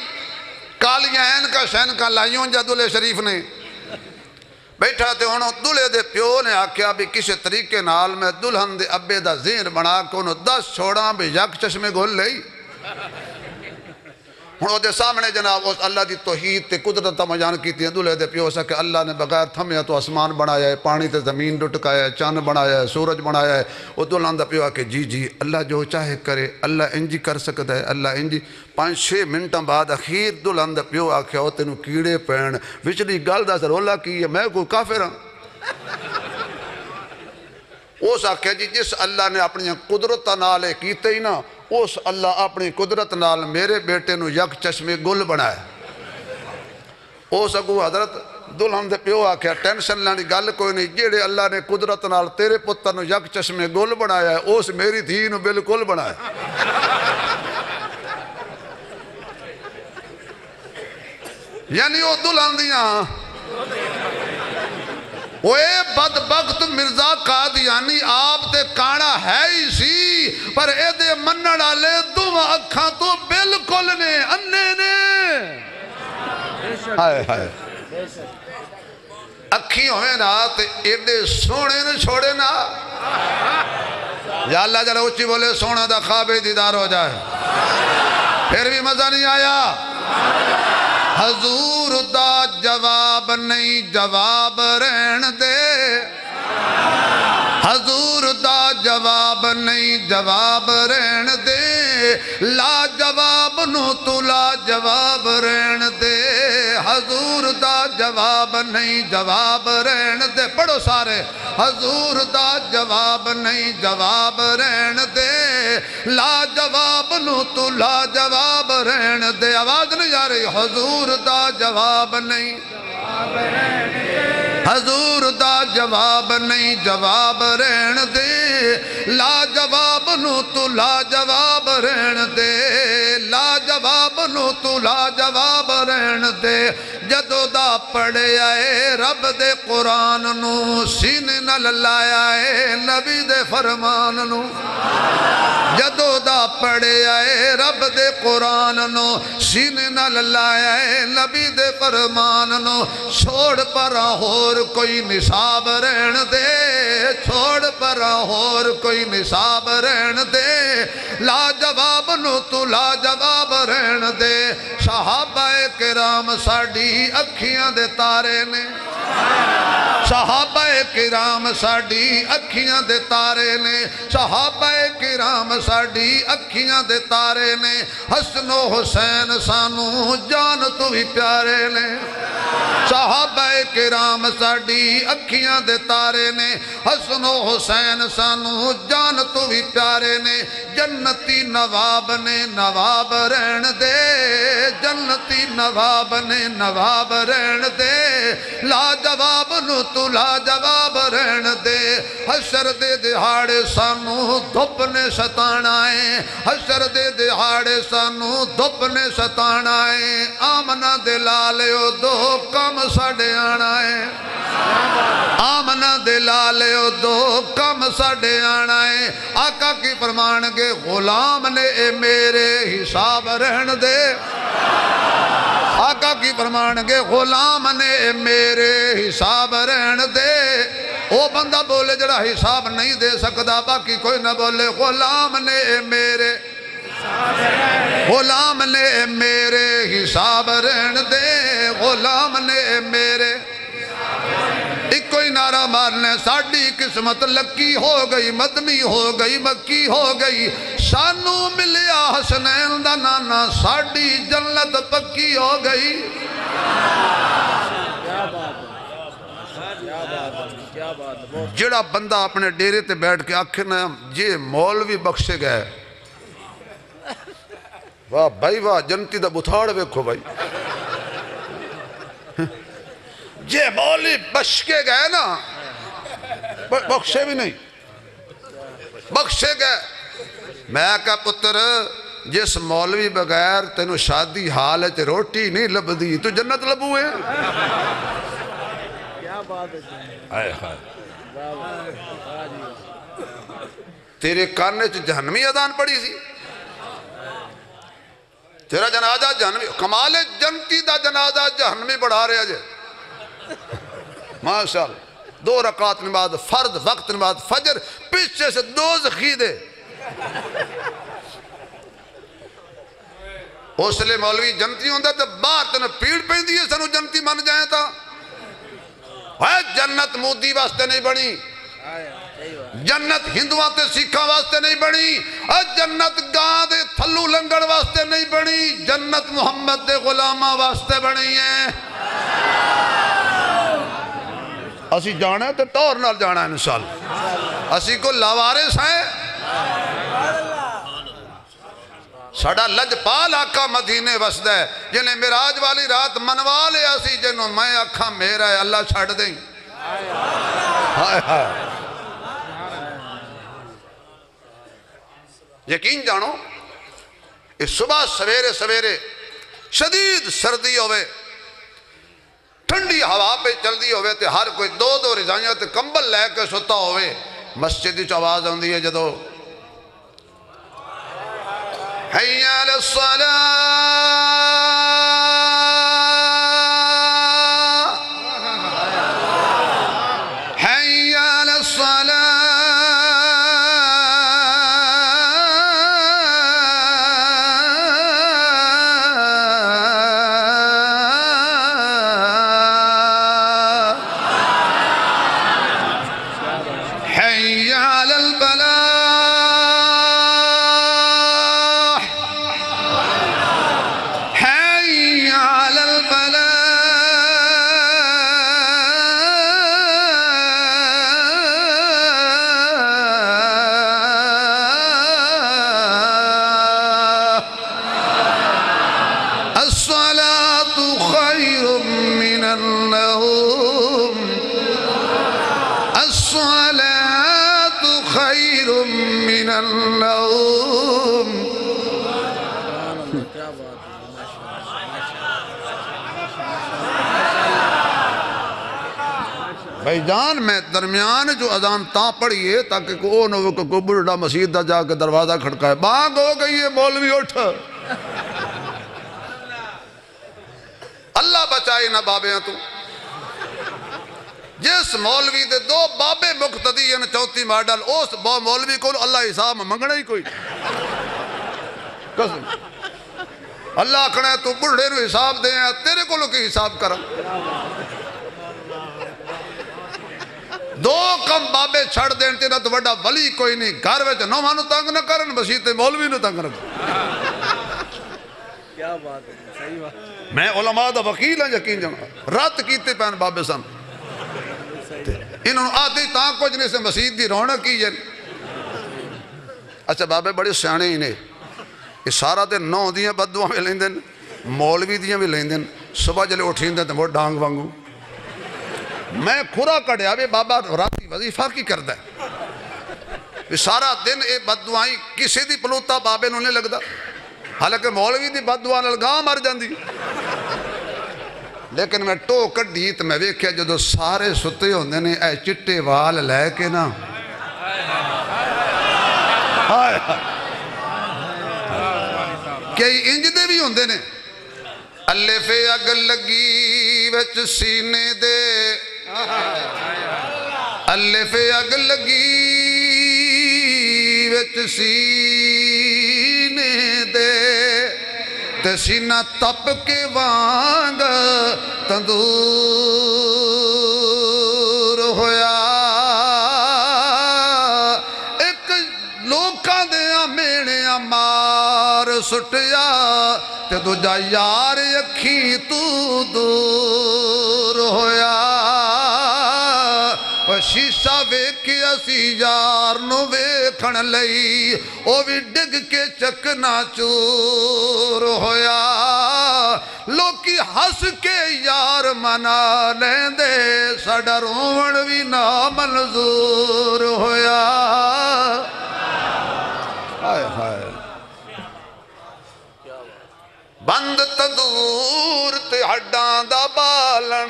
کالیاں این کا شین کا لائیوں جا دلے شریف نے بیٹھا تے انہوں دلے دے پیو نے آکھیا بھی کسی طریقے نال میں دلہن دے ابے دا ذہن بنا کے انہوں 10 چھوڑاں بھی یک چشمے گھول لئی انہوں دے سامنے جناب اس اللہ دی توحید تے قدرت مجان کی تھی دلے دے پیو سا کہ اللہ نے بغیر تھمیا تو آسمان بنایا ہے پانی تے زمین ڈٹکایا ہے چاند بنایا ہے سورج بنایا ہے وہ دلہن دا پیو آکے جی اللہ جو چاہے کرے اللہ انجی کر سکتا ہے اللہ انجی 5-6 منٹاں بعد اخیر دلہن دا پیو آکھیا ہو تینوں کیڑے پین وچلی گل دا سرولا کی ہے میں کوئی کافر ہوں اس آکھیا جی جس اللہ نے اپنی قدرت نالے کیتے ہی نا اس اللہ اپنی قدرت نال میرے بیٹے نو یک چشمے گل بنائے اس اگو حضرت دلہن دے پیو آکھیا ٹینشن لانی گل کوئی نہیں جیڑے اللہ نے قدرت نال تیرے پتر نو یک چشمے گل بنایا ہے اس میری دھی نو بالکل بنائے یعنی وہ دلہن دیاں وہ بدبخت مرزا قادیانی آپ تے کانا ہے ہی سی پر اے دے منن آلے دو اکھاں تو بالکل نے اننے نے ہائے اکھی ہوئے نا تے ایڈے سونے نے چھوڑے نا یا اللہ جلے اچھی بولے سونا دا خواب دیدار ہو جائے پھر بھی مزہ نہیں آیا حضور دا جواب نہیں جواب رہن دے حضور دا جواب نہیں جواب رہن دے لا جواب نو تو لا جواب رہن دے حضور دا جواب نہیں جواب رہن دے پڑھو سارے حضور دا جواب نہیں جواب رہن دے لا جواب نو تو لا جواب رہن دے آواز نہیں جا رہی حضور دا جواب نہیں حضور دا جواب نہیں جواب رہن دے لا جواب نو تو لا جواب رہن دے لا جواب نو تو لا جواب رہن دے جدو دا پڑھے آئے رب دے قرآن نو سینے نل لایا ہے نبی دے فرمان نو جدو دا پڑھے آئے رب دے قرآن نو سینے نل لایا ہے نبی دے فرمان نو چھوڑ پر ہور کوئی نصاب رہن دے چھوڑ پر ہور کوئی نصاب رہن دے لا جواب نو تو لا جواب رہن دے صحابہ کرام ساڑی اکھیاں دے تارے نے صحابہ کرام ساڈی اکھیاں دے تارے نے صحابہ کرام ساڈی اکھیاں دے تارے نے حسن و حسین سانو جان تو بھی پیارے نے صحابہ کرام ساڈی اکھیاں دے تارے نے حسن و حسین سانو جان تو بھی پیارے نے جنتی نواب نے نواب رہن دے جنتی نواب نے نواب رہن دے لاجواب نو تو لاجواب رہن دے حشر دے دہاڑے سانو دھپ نے ستانا ہے حشر دے دہاڑے سانو دھپ نے ستانا ہے آمنہ دے لالے دو کم ساڑے آنا ہے آمنہ دے لالے دو کم ساڑے آنا ہے آقا کی فرمان کے غلام نے اے میرے حساب رہن دے آقا کی فرمان کے غلام نے میرے حساب رہن دے او بندہ بولے جڑا حساب نہیں دے سکتا باقی کوئی نہ بولے غلام نے میرے غلام نے میرے حساب رہن دے غلام نے میرے ایک کوئی نعرہ مارنے ساڑی قسمت لکی ہو گئی مدنی ہو گئی مکی ہو گئی سانو ملیا حسنین دا نانا ساڑی جنت پکی ہو گئی جڑا بندہ اپنے ڈیرے تے بیٹھ کے آکھنا جے مولوی بخشے گئے واہ بھائی واہ جنتی دا بتھاڑ ویکھو بھائی جے مولوی بخشے گئے نا بخشے بھی نہیں بخشے گئے میں کہا پتر جس مولوی بغیر تینو شادی حال ہے روٹی نہیں لبدی تو جنت لبو ہے
کیا بات ہے
تیرے کانے چ جہنمی اذان پڑی سی تیرا جنازہ جہنمی کمال جنتی دا جنازہ جہنمی بڑھا رہے جے ماشاءاللہ 2 رکعت نماز فرد وقت نماز فجر پیچھے سے 2 زخیدے اس لئے مولوی جنتی ہوندہ تو باہر تنہ پیڑ پہن دیئے سنو جنتی من جائیں تا جنت مودی واسطے نہیں بڑی جنت ہندوان تے سکھاں واسطے نہیں بڑی جنت گاں دے تھلو لنگڑ واسطے نہیں بڑی جنت محمد دے غلامہ واسطے بڑی ہیں اسی جانا ہے تو ٹور نال جانا ہے انشاءاللہ اسی کو لاوارس ہیں ساڑا لجپال آقا مدینے وسد ہے جنہیں مراج والی رات منوا لے اسی جنہوں میں آقا میرا ہے اللہ چھڑ دیں ہائے ہائے یقین جانو اس صبح سویرے سویرے شدید سردی ہوئے ٹھنڈی ہوا پہ چل دی ہوئے تے ہر کوئی 2 رضائیاں تے کمبل لے کے ستا ہوئے مسجد چ آواز آندی ہے جدو حی علی الصلاة حی علی الصلاة حي على الفلاح حي على الفلاح الصلاة خير من النوم الصلاة خير من النوم بھائی جان میں درمیان جو اذان تاں پڑھئے تاکہ کوئی نہ کوئی بڑھا مسجد دا جا کے دروازہ کھڑکائے بانگ ہو گئی ہے مولوی اٹھ اللہ بچائی نہ بابے ہیں تو جس مولوی دے 2 بابے مقتدی ہیں 34 ماڈل اس مولوی کو اللہ حساب منگنا ہی کوئی قسم اللہ آکھنا ہے تو بڑھے نو حساب دے ہیں تیرے کو لو کی حساب کرم دو کم بابے چھڑ دین تیرا تو بڑا ولی کوئی نہیں گھر وچ نوہاں نو تنگ نہ کرن مسیح تے مولوی نو تنگ نہ کرن
کیا بات ہے صحیح بات
میں علماء دا وکیل ہاں یقین جانا رات کیتے پہن بابے سن انہوں آدھی تاں کچھ نہیں سے مسیح دی رونق کی جن اچھا بابے بڑے سیانے ہی نے یہ سارا دن نو دیاں بددعاں بھی لیندن مولوی دیاں بھی لیندن صبح جلے اٹھیندن تو وہ ڈانگ وانگو میں کھرا کڑیا بھی بابا راتی وظیفہ کی کردہ ہے سارا دن اے بددعائیں کسی دی پلوتا بابے نوں نہیں لگدا حالانکہ مولوی دی بددعا نال گاں مر جاندی لیکن میں ٹو کڈی تے میں ویکھیا جدوں سارے ستے ہوندے نے اے چٹے وال لے کے نا کئی انج دے بھی ہوندے نے الف اگ لگی وچ سینے دے الف اگ لگی وچ سینے دے تے سینہ تپ کے وانگ تندور ہویا ایک لوکاں دے مینے مار سٹیا تے دوجا یار اکھی تو دور ہویا شیشہ ویکھے اسی یار نو ویکھن لئی او بھی ڈگ کے چکنا چور ہویا لوکی ہس کے یار منا لیندے ساڈا روون بھی نامنظور ہویا ہائے ہائے بند تندور تے ہڈاں دا بالن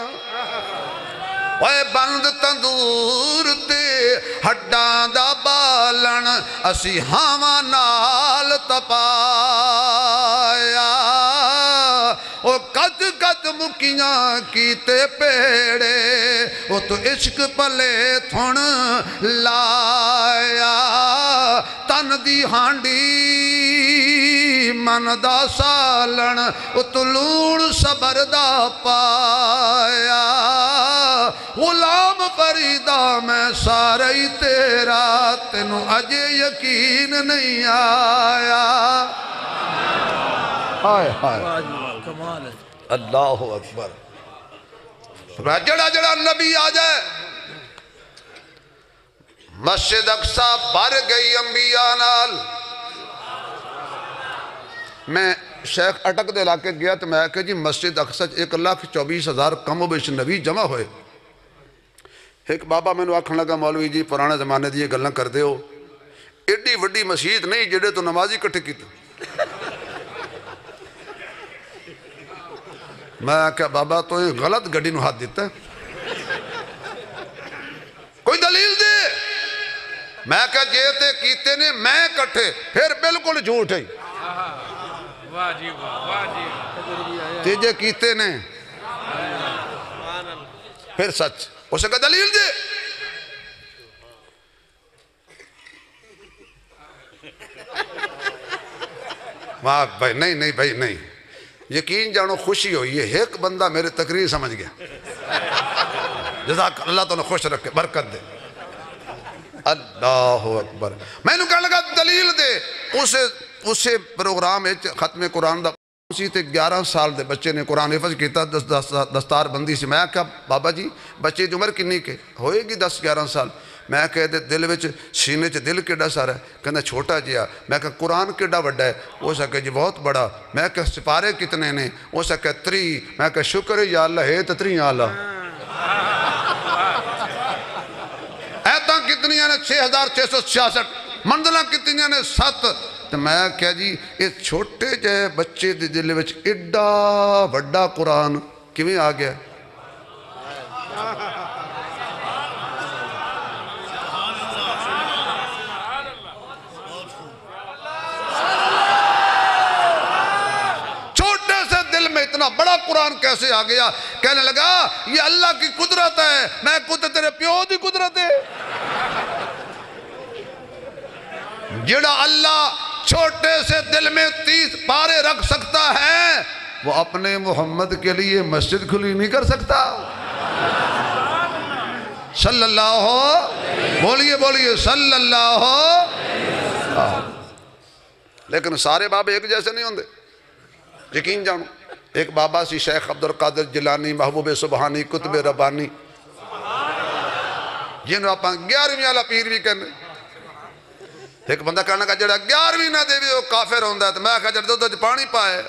اوے بند تندور تے ہڈاں دا بالن اسی ہاواں نال تپایا او کد کد مکیاں کیتے پیڑے او تو عشق پلے تھن لایا تن دی ہانڈی من دا سالن او تو لون صبر دا پایا غلام فریدہ میں سارا ہی تیرا تینوں اجے یقین نہیں آیا ہائے ہائے
کمال ہے
اللہ اکبر جڑا جڑا نبی آ جائے مسجد اقصی بھر گئی انبیاء نال میں شیخ اٹک دے علاقے گیا تو میں کہا جی مسجد اقصی 1,24,000 کم و بیش نبی جمع ہوئے ایک بابا میں نے آکھن لگا مولوی جی پرانے زمانے دی یہ گلنا کر دے ہو ایڈی وڈی مسجد نہیں جڑے تو نمازی کٹھے کی تھا میں کہا بابا تو یہ غلط گڑی نو ہاتھ دیتا ہے کوئی دلیل دے میں کہا جیتے کیتے نے میں کٹھے پھر بالکل جھوٹ ہے تیجے کیتے نے پھر سچ اسے کہا دلیل دے واہ بھائی نہیں بھائی نہیں یقین جانو خوشی ہوئی ہے ایک بندہ میرے تقریر سمجھ گیا جزاک اللہ تو نے خوش رکھے برکت دے اللہ اکبر میں نے کہا لگا دلیل دے اسے پروگرام ختم قرآن دا اسی تے 11 سال دے بچے نے قرآن حفظ کیتا دستار بندی سے میں کہا بابا جی بچے دی عمر کنی کے ہوئے گی 10-11 سال میں کہا دل وچ سینے چ دل کیڑا سارا ہے کہنا چھوٹا جیا میں کہا قرآن کیڑا وڈا ہے وہ سکے جی بہت بڑا میں کہا سپارے کتنے نے وہ سکے 3 میں کہا شکر ہے یا اللہ ہے 3 یا اللہ ایتاں کتنی نے 6,666 منزلہ کتنی نے 7 تو میں کہا جی اس چھوٹے جائے بچے دی دل وچ ایڈا وڈا قرآن کیویں آ گیا چھوٹے سے دل میں اتنا بڑا قرآن کیسے آ گیا کہنے لگا یہ اللہ کی قدرت ہے میں کہتا تیرے پیو دی قدرت ہے جڑا اللہ چھوٹے سے دل میں 30 پارے رکھ سکتا ہے وہ اپنے محمد کے لیے مسجد کھلی نہیں کر سکتا صلی اللہ بولیے بولیے صلی اللہ لیکن سارے بابے ایک جیسے نہیں ہوندے یقین جانو ایک بابا سی شیخ عبدالقادر جیلانی محبوب سبحانی کتب ربانی جنہوں آپ 11ویں والا پیر بھی کہنے ایک بندہ کہنا کہ جڑا 11ویں نہ دے بھی وہ کافر ہوندہ ہے تو میں کہا جڑا دو پانی پائے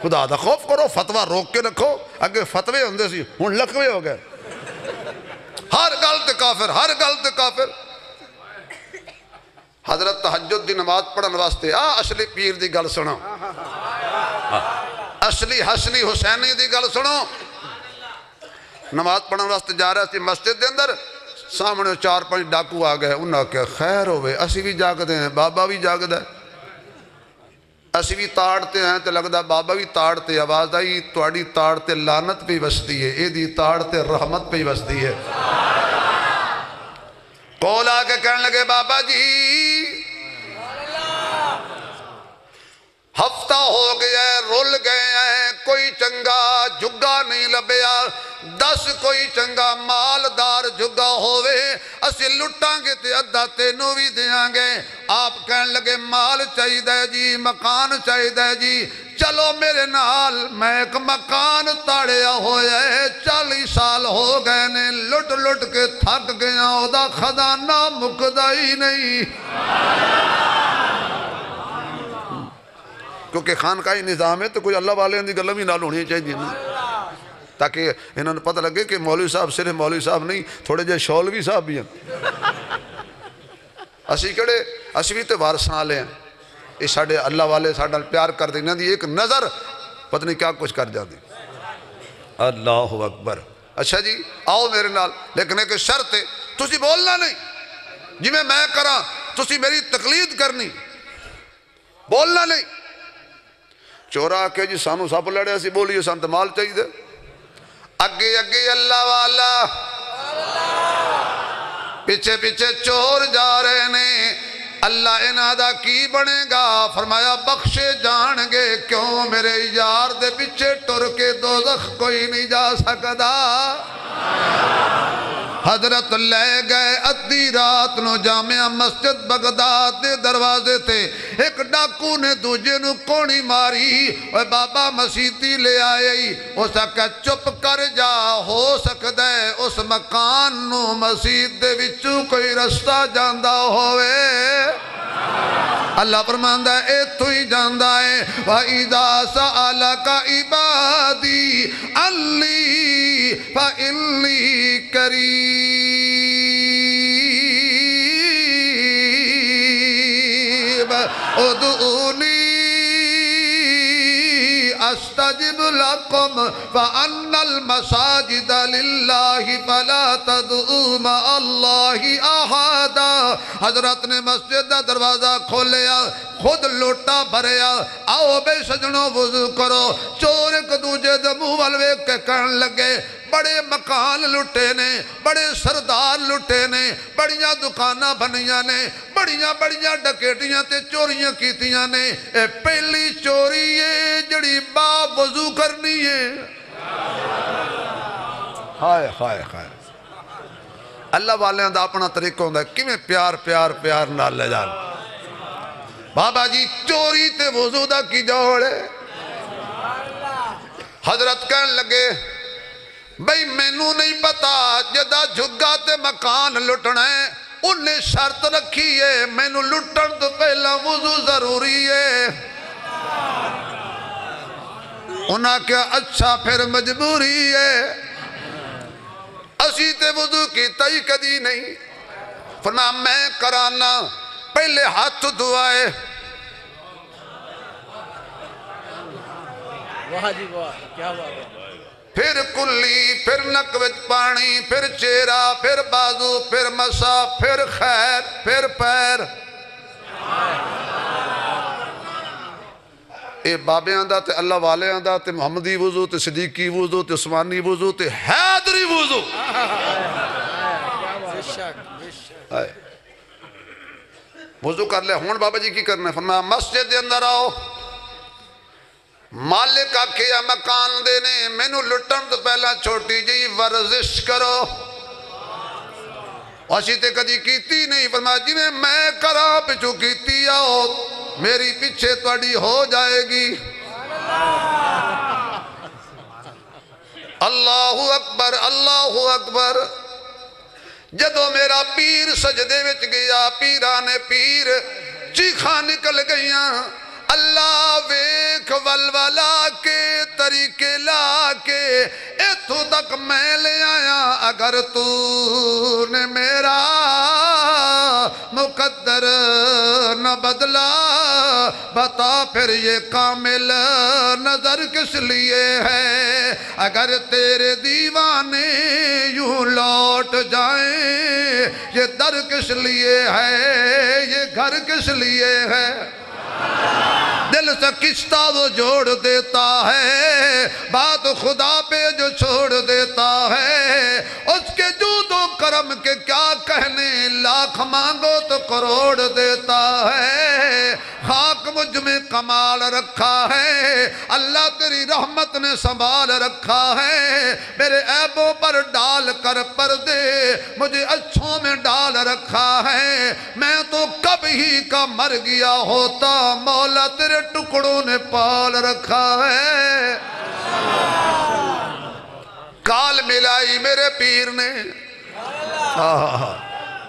خدا دا خوف کرو فتوہ روک کے رکھو اگر فتوے ہوندے سی ہون لکھوے ہو گئے ہر غلط کافر ہر غلط کافر حضرت تہجد دی نماز پڑھن واسطے اصلی پیر دی گل سنو اصلی حسنی حسینی دی گل سنو نماز پڑھن واسطے جا رہا سی مسجد دے اندر سامنے 4-5 ڈاکو آ گئے انہاں کہ خیر ہوئے اسی بھی جاگدے ہیں بابا بھی جاگدہ ہے اسی بھی تاڑتے ہیں تو لگدہ بابا بھی تاڑتے آواز آئی توڑی تاڑتے لانت پہ وستی ہے اے دی تاڑتے رحمت پہ وستی ہے کول آکے کہنے لگے بابا جی ہفتہ ہو گیا ہے رول گئے ہیں کوئی چنگا جھگا نہیں لبیا 10 کوئی چنگا مالدار جھگا ہوئے اسی لٹاں گے تے ادھا تینوں بھی دیاں گے آپ کہنے لگے مال چاہی دے جی مکان چاہی دے جی چلو میرے نال میں ایک مکان تاڑیا ہویا ہے 40 سال ہو گئے نے لٹ لٹ کے تھک گیا دا خزانہ مکدہ ہی نہیں کیونکہ خانقاہی نظام ہے تو کوئی اللہ والے اندھی گلہ بھی نال ہونی چاہیے تاکہ انہوں نے پتہ لگے کہ مولوی صاحب صرف مولوی صاحب نہیں تھوڑے جے شولوی صاحب بھی ہیں اسی کڑے اسی بھی تے وارثاں والے ہیں اس ساڑھے اللہ والے ساڑھا پیار کر دینا دی ایک نظر پتہ نہیں کیا کچھ کر جاتی اللہ اکبر اچھا جی آؤ میرے نال لیکن ایک شرط ہے تسی بولنا نہیں جی میں کراں تسی میری تقلید کرنی بولنا نہیں چورا کہ جی سانو سب لڑے اسی بولیے سانت مال چاہیے دے اگے اگے اللہ والا پیچھے پیچھے چور جا رہے نے اللہ انہا کی بنے گا فرمایا بخشے جان گے کیوں میرے یار دے پیچھے ٹر کے دوزخ کوئی نہیں جا سکدا حضرت لے گئے ادھی رات نو جامعہ مسجد بغداد دے دروازے تے ایک ڈاکو نے دوجے نو کونی ماری اور بابا مسیحی لے آئی اس کا چپ کر جا ہو سکتا ہے اس مکان نو مسجد دے وچوں کوئی رستہ جاندہ ہوئے اللہ فرماندہ ہے اے تو ہی جاندہ ہے وَإِذَا سَأَلَكَ عِبَادِي عَلِّي فَإِنِّي قَرِيبٌ ادعوني استجب لكم فأن المساجد لله فلا تدعوا مع الله احدا حضرت نے مسجد دا دروازہ کھولیا خود لوٹا بھریا آؤ بے سجنوں وضو کرو چور ایک دوجے دے منہ والوے کے کہن لگے بڑے مکان لٹے نے بڑے سردار لٹے نے بڑیاں دکانہ بنیاں نے بڑیاں ڈکیٹیاں تے چوریاں کیتیاں نے اے پہلی چوری ہے جڑی باپ وضو کرنی ہے ہائے ہائے ہائے اللہ والے دا اپنا طریقہ ہوندہ ہے کیویں پیار پیار پیار نال لے جان بابا جی چوری تے وضو دا کی جوڑے حضرت کہن لگے بھئی مینوں نہیں پتا جدا جھگا تے مکان لٹنا ہے انہیں شرط رکھی ہے مینوں لٹن تو پہلا وضو ضروری ہے انہاں کیا اچھا پھر مجبوری ہے اسی تے وضو کی تئی کدی نہیں فرمایا میں کرانا پہلے ہاتھ دعائے
واہ جی واہ کیا بات ہے
پھر کلی پھر نکوچ پانی پھر چہرہ پھر بازو پھر مسا پھر خیر پھر پیر اے بابے آندہ تے اللہ والے آندہ تے محمدی وضو تے صدیقی وضو تے عثمانی وضو تے حیدری وضو وضو کر لے ہون بابا جی کی کرنا ہے فرمایا مسجد دے اندر آؤ مالک آکھیا مکان دینے مینوں لٹن تو پہلا چھوٹی جی ورزش کرو اسی تے کدی کیتی نہیں فرمایا جی میں کرا پچھو کیتی آؤ میری پیچھے توڑی ہو جائے گی اللہ اکبر اللہ اکبر جدو میرا پیر سجدے وچ گیا پیرانے پیر چیخاں نکل گئیاں اللہ ویکھ ولولا کے طریقے لا کے ایتھوں تک میں لے آیا اگر تو نے میرا مقدر نہ بدلا بتا پھر یہ کامل نظر کس لیے ہے اگر تیرے دیوانے یوں لوٹ جائیں یہ در کس لیے ہے یہ گھر کس لیے ہے دل سے کشتہ وہ جوڑ دیتا ہے بات خدا پہ جو چھوڑ دیتا ہے اس کے جود و کرم کے کیا کہنے لاکھ مانگو تو کروڑ دیتا ہے خاک مجھ میں کمال رکھا ہے اللہ تیری رحمت نے سنبھال رکھا ہے میرے عیبوں پر ڈال کر پردے مجھے اچھوں میں ڈال رکھا ہے میں تو کب ہی کا مر گیا ہوتا مولا تیرے ٹکڑوں نے پال رکھا ہے کال ملائی میرے پیر نے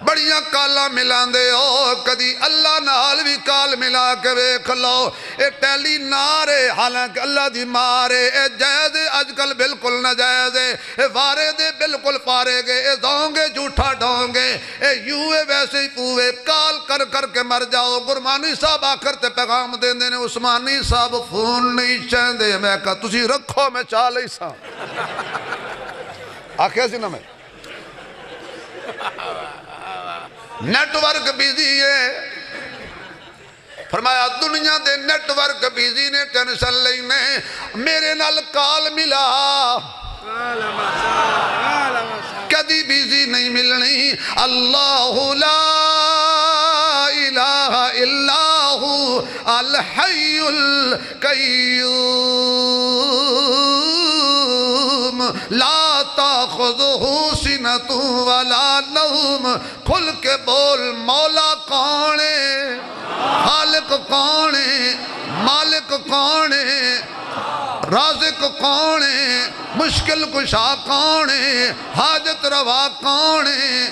بڑیاں کالا ملان دے او کدی اللہ نال بھی کال ملا کے ویکھ لو اے ٹیلی نارے حالانکہ اللہ دی مارے اے جائز اج کل بالکل ناجائز اے وارے دے بالکل پارے گے اے دونگے جھوٹا ڈونگے اے یوے ویسے ہی پوے کال کر کر کے مر جاؤ گرمانی صاحب آخر تے پیغام دے دینے عثمانی صاحب فون نہیں چاہندے میں کہا تسی رکھو میں چاہ لئی سا آخیا سی نا میں نیٹ ورک بیزی ہے فرمایا دنیا دے نیٹ ورک بیزی نے ٹینشن لینے میرے نال کال ملا کدی بیزی نہیں ملنی اللہ لا الہ الا ہو الحی القیوم لا تاخذہ سنۃ ولا نوم کھل کے بول مولا کون ہے خالق کون ہے مالک کون ہے رازق کون ہے مشکل کشا کون ہے حاجت روا کون ہے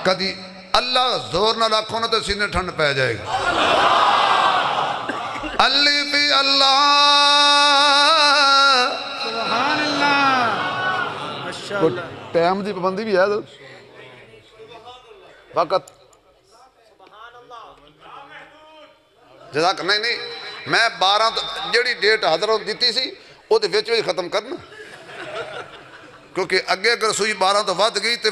کدی اللہ زور نہ رکھو نہ تو سینے ٹھنڈ پہ جائے گا اللہ فی اللہ
سبحان اللہ ماشاءاللہ
ٹائم دی پابندی بھی ہے وقت جزاک نہیں میں 12 جیڑی ڈیٹ حضرت دیتی سی وہ تو وچ ختم کرنا کیونکہ اگے اگر سوئی 12 تو ود گئی تو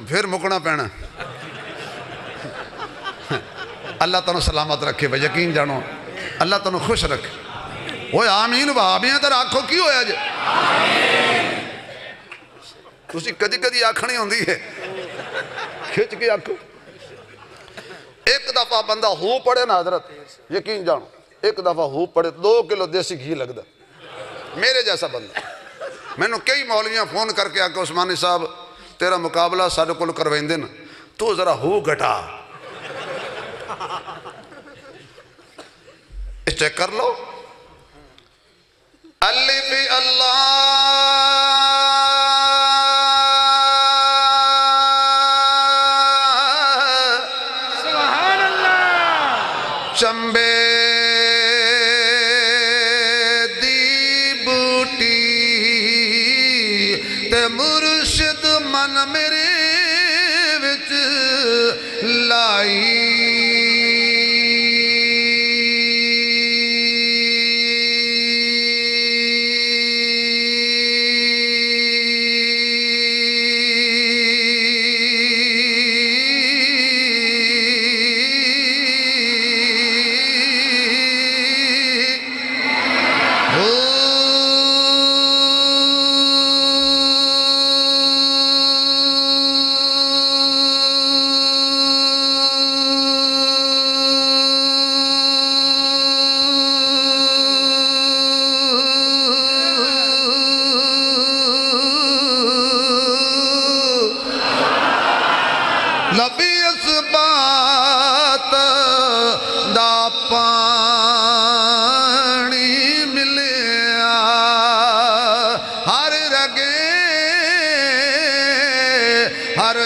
پھر مکنا پینا اللہ تنہوں سلامت رکھے بھائی یقین جانو اللہ تنہوں خوش رکھے وہ آمین بھابیاں تر آنکھوں کی ہویا جے تسی کدی کدی آنکھنی ہوندی ہے کھچ کے آنکھوں ایک دفعہ بندہ ہو پڑے نا حضرت یقین جانو ایک دفعہ ہو پڑے 2 کلو دیسی گھی لگ دا میرے جیسا بندہ میں نے کئی مولویاں فون کر کے آکے عثمانی صاحب تیرا مقابلہ ساڑھے کل کروائیں دن تو ذرا ہو گھٹا اس چیک کر لو اللہ فی اللہ چمبے دی بوٹی تے مرشد من میرے وچ لائی جگہ ہر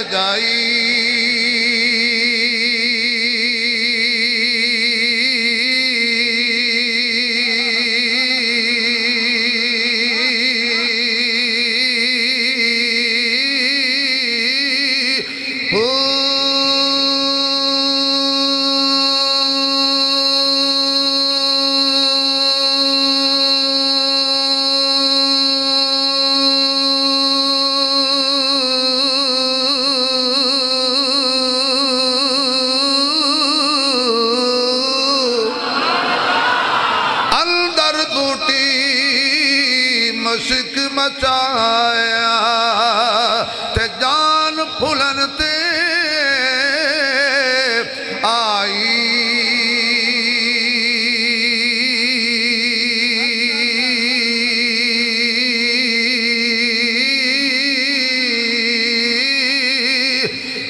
مشک مچایا تے جان پھلن تے آئی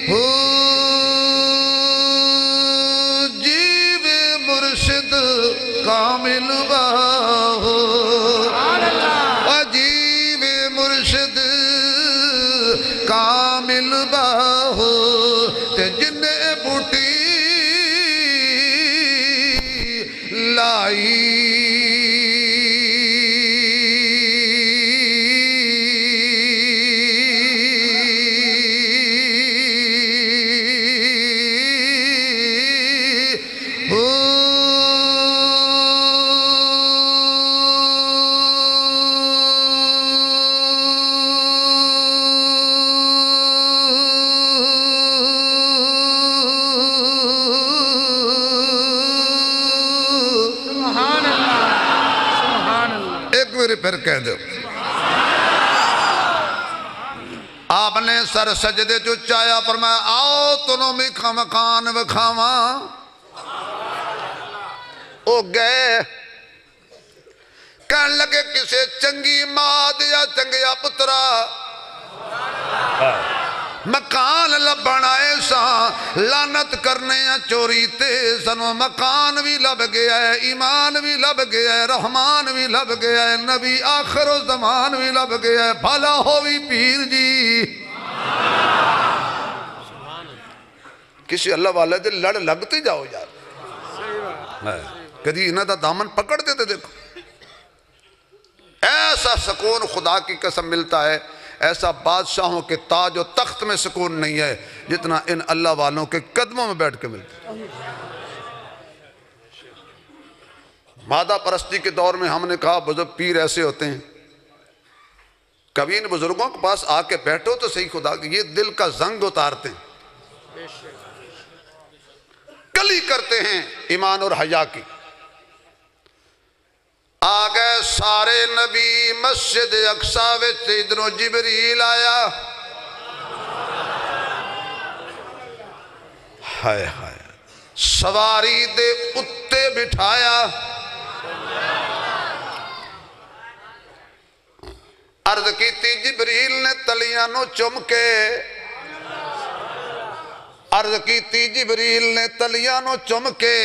ہو جیو مرشد کامل باہو کامل باہو تے جن بوٹی لائی پھر کہہ دو آپ نے سر سجدے جو چایا فرمایا آؤ تنوں میکھا مکان وکھاواں او گئے کہنے لگے کسے چنگی ماد یا چنگیا پترا مکان لبن آئے ساں لانت کرنے یا چوری تے سنو مکان بھی لب گیا ہے ایمان بھی لب گیا ہے رحمان بھی لب گیا ہے نبی آخر و زمان بھی لب گیا ہے بھلا ہوئی پیر جی کسی اللہ والے دے لڑ لگتے جاؤ یار کدی انہاں دا دامن پکڑتے تھے دیکھو ایسا سکون خدا کی قسم ملتا ہے ایسا بادشاہوں کے تاج و تخت میں سکون نہیں ہے جتنا ان اللہ والوں کے قدموں میں بیٹھ کے ملتا ہے مادہ پرستی کے دور میں ہم نے کہا بزرگ پیر ایسے ہوتے ہیں کبھی ان بزرگوں کے پاس آ کے بیٹھو تو صحیح خدا کہ یہ دل کا زنگ اتارتے ہیں کلی کرتے ہیں ایمان اور حیا کی آگئے سارے نبی مسجد اقصی وچ ادھروں جبریل آیا ہائے ہائے سواری دے اتے بٹھایا عرض کیتی جبریل نے تلیاں نو چم کے عرض کیتی جبریل نے تلیاں نو چم کے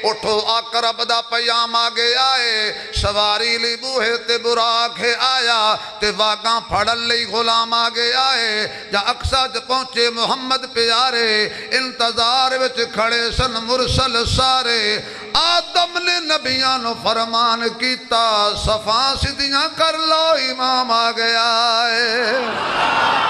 اٹھو آقا رب دا پیام آگے آئے سواری لی بوہے تے براک ہے آیا تے واگاں پھڑل لی غلام آگے آئے جا اقصی جا پہنچے محمد پیارے انتظار وچ کھڑے سن مرسل سارے آدم نے نبیاں نو فرمان کیتا صفاں سدیاں کر لو امام آگے آئے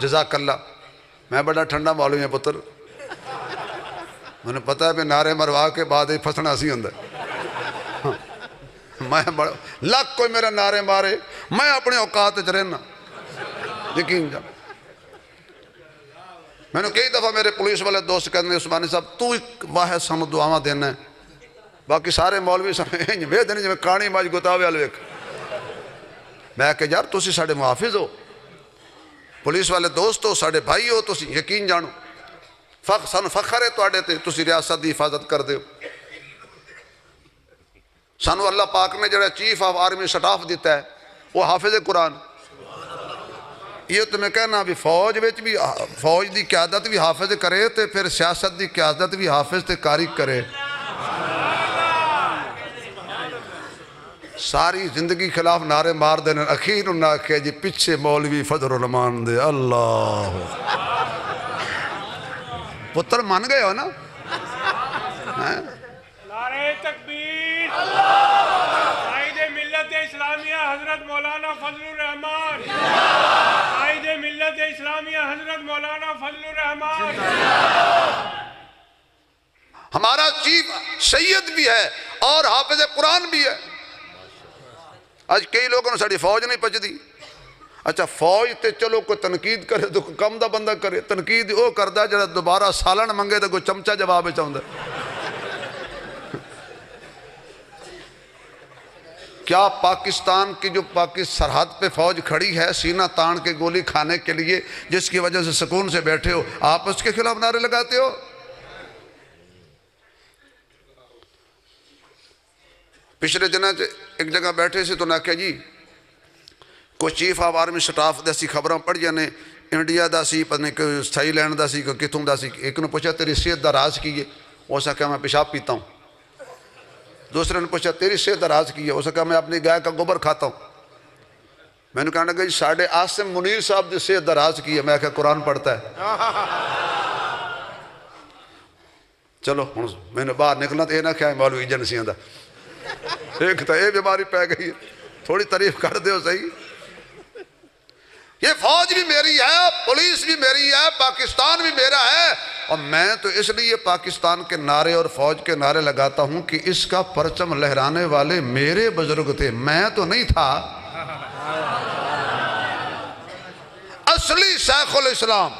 جزاک اللہ میں بڑا ٹھنڈا معلوم ہے پتر مجھے پتا ہے کہ نعرے مروا کے بعد ہی پھسنا سی ہوندہ میں بڑا لاکھ کوئی میرا نعرے مارے میں اپنے اوقات وچ رہنا یقین جا میں نے کئی دفعہ میرے پولیس والے دوست کہتے ہیں عثمانی صاحب تو ایک واحد سانو دعاواں دینا ہے باقی سارے مولوی سامنے وے دینے جو میں کہانی ماج گتاوے والے میں کہ یار تسی ساڑے محافظ ہو پولیس والے دوست ہو ساڑے بھائی ہو تسی یقین جانو سن فخر ہے توڑے تے تسی ریاست دی حفاظت کر دے ہو سانو اللہ پاک نے جڑا چیف آف آرمی سٹاف دیتا ہے وہ حافظ قرآن یہ تو میں کہنا بھی فوج دی قیادت بھی حافظ کرے تے پھر سیاست دی قیادت بھی حافظ تے قاری کرے ساری زندگی خلاف نعرے مار دینے اخیر انہاں کہ جی پچھے مولوی فضل الرحمان دے اللہ پتر مان گئے ہو نا
نعرہ تکبیر قائد ملت اسلامیہ حضرت مولانا فضل الرحمان قائد ملت اسلامیہ حضرت مولانا فضل الرحمان
ہمارا چیف سید بھی ہے اور حافظ قرآن بھی ہے آج کئی لوگوں نے ساڑی فوج نہیں پچ دی اچھا فوج تے چلو کوئی تنقید کرے تو کم دا بندہ کرے تنقید وہ کردہ جڑا دوبارہ سالن منگے تو کوئی چمچہ جواب چاہتا کیا پاکستان کی جو سرحد پہ فوج کھڑی ہے سینہ تان کے گولی کھانے کے لیے جس کی وجہ سے سکون سے بیٹھے ہو آپ اس کے خلاف نعرے لگاتے ہو پچھلے دنوں ایک جگہ بیٹھے سے تو نہ کہ جی کوئی چیف آف آرمی سٹاف دا سی خبراں پڑھ جانے انڈیا دا سی پتنے کوئی تھائی لینڈ دا سی کوئی کتوں دا سی ایک نے پوچھا تیری صحت دا راز کی ہے وہ سا کہ میں پیشاب پیتا ہوں دوسرے نے پوچھا تیری صحت دا راز کی ہے وہ سا کہ میں اپنی گائے کا گوبر کھاتا ہوں میں نے کہا کہ ساڑھے عاصم منیر صاحب دی صحت دا راز کی ہے میں کہ قرآن پڑھتا ہے چلو میں نے باہر نکلنا تو یہ نہ کیا مولوی ایجنسیاں دا ایک تو یہ بیماری پہ گئی ہے تھوڑی تعریف کر دے ہو صحیح یہ فوج بھی میری ہے پولیس بھی میری ہے پاکستان بھی میرا ہے اور میں تو اس لیے پاکستان کے نعرے اور فوج کے نعرے لگاتا ہوں کہ اس کا پرچم لہرانے والے میرے بزرگ تھے میں تو نہیں تھا اصلی شیخ الاسلام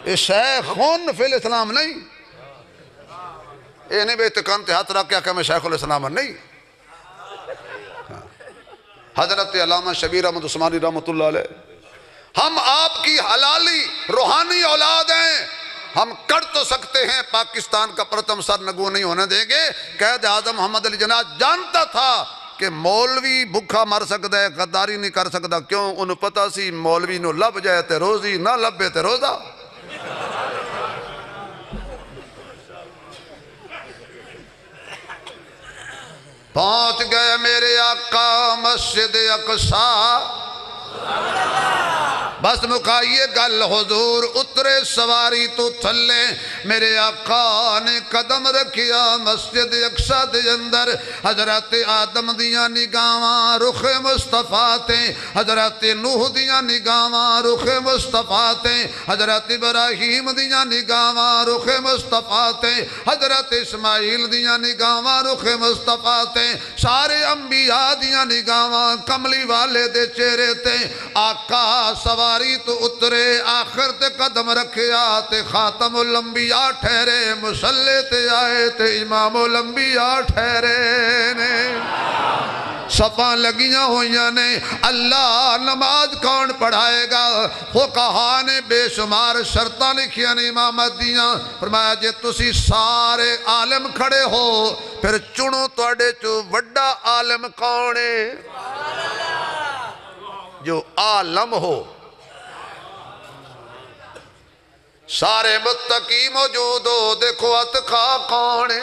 یہ شیخون فی الاسلام نہیں یہ نہیں بے اتقان تے ہاتھ رکھ کیا کہ میں شیخ الاسلام نہیں حضرت علامہ شبیر احمد عثمانی رحمت اللہ علیہ ہم آپ کی حلالی روحانی اولاد ہیں ہم کر تو سکتے ہیں پاکستان کا پرتم سر نگو نہیں ہونے دیں گے قائد اعظم محمد علی جناح جانتا تھا کہ مولوی بھکھا مر سکتا ہے غداری نہیں کر سکتا کیوں انہوں پتا سی مولوی نو لب جائے تے روزی نہ لبے تے روزہ پہنچ گئے میرے آقا مسجد اقصیٰ بس مکائیے گل حضور اترے سواری تو تھلے میرے آقا نے قدم رکھیا مسجد اقصیٰ دے اندر حضرت آدم دیاں نگاواں رخ مصطفیٰ تے حضرت نوح دیاں نگاواں رخ مصطفیٰ تے حضرت ابراہیم دیاں نگاواں رخ مصطفیٰ تے حضرت اسماعیل دیاں نگاواں رخ مصطفیٰ تے سارے انبیاء دیاں نگاواں کملی والے دے چہرے تے آقا سواری تو اترے آخر تے قدم رکھیا تے خاتم الانبیاء ٹھہرے مسلح تے آئے تے امام الانبیاء ٹھہرے نے صفاں لگیاں ہوئیاں نے اللہ نماز کون پڑھائے گا فقہا نے بے شمار شرطاں لکھیاں نے امامت دیاں فرمایا جے تسی سارے عالم کھڑے ہو پھر چنو توڑے چو وڈا عالم کونے جو عالم ہو سارے متقی موجود ہو دیکھو اتقا کونے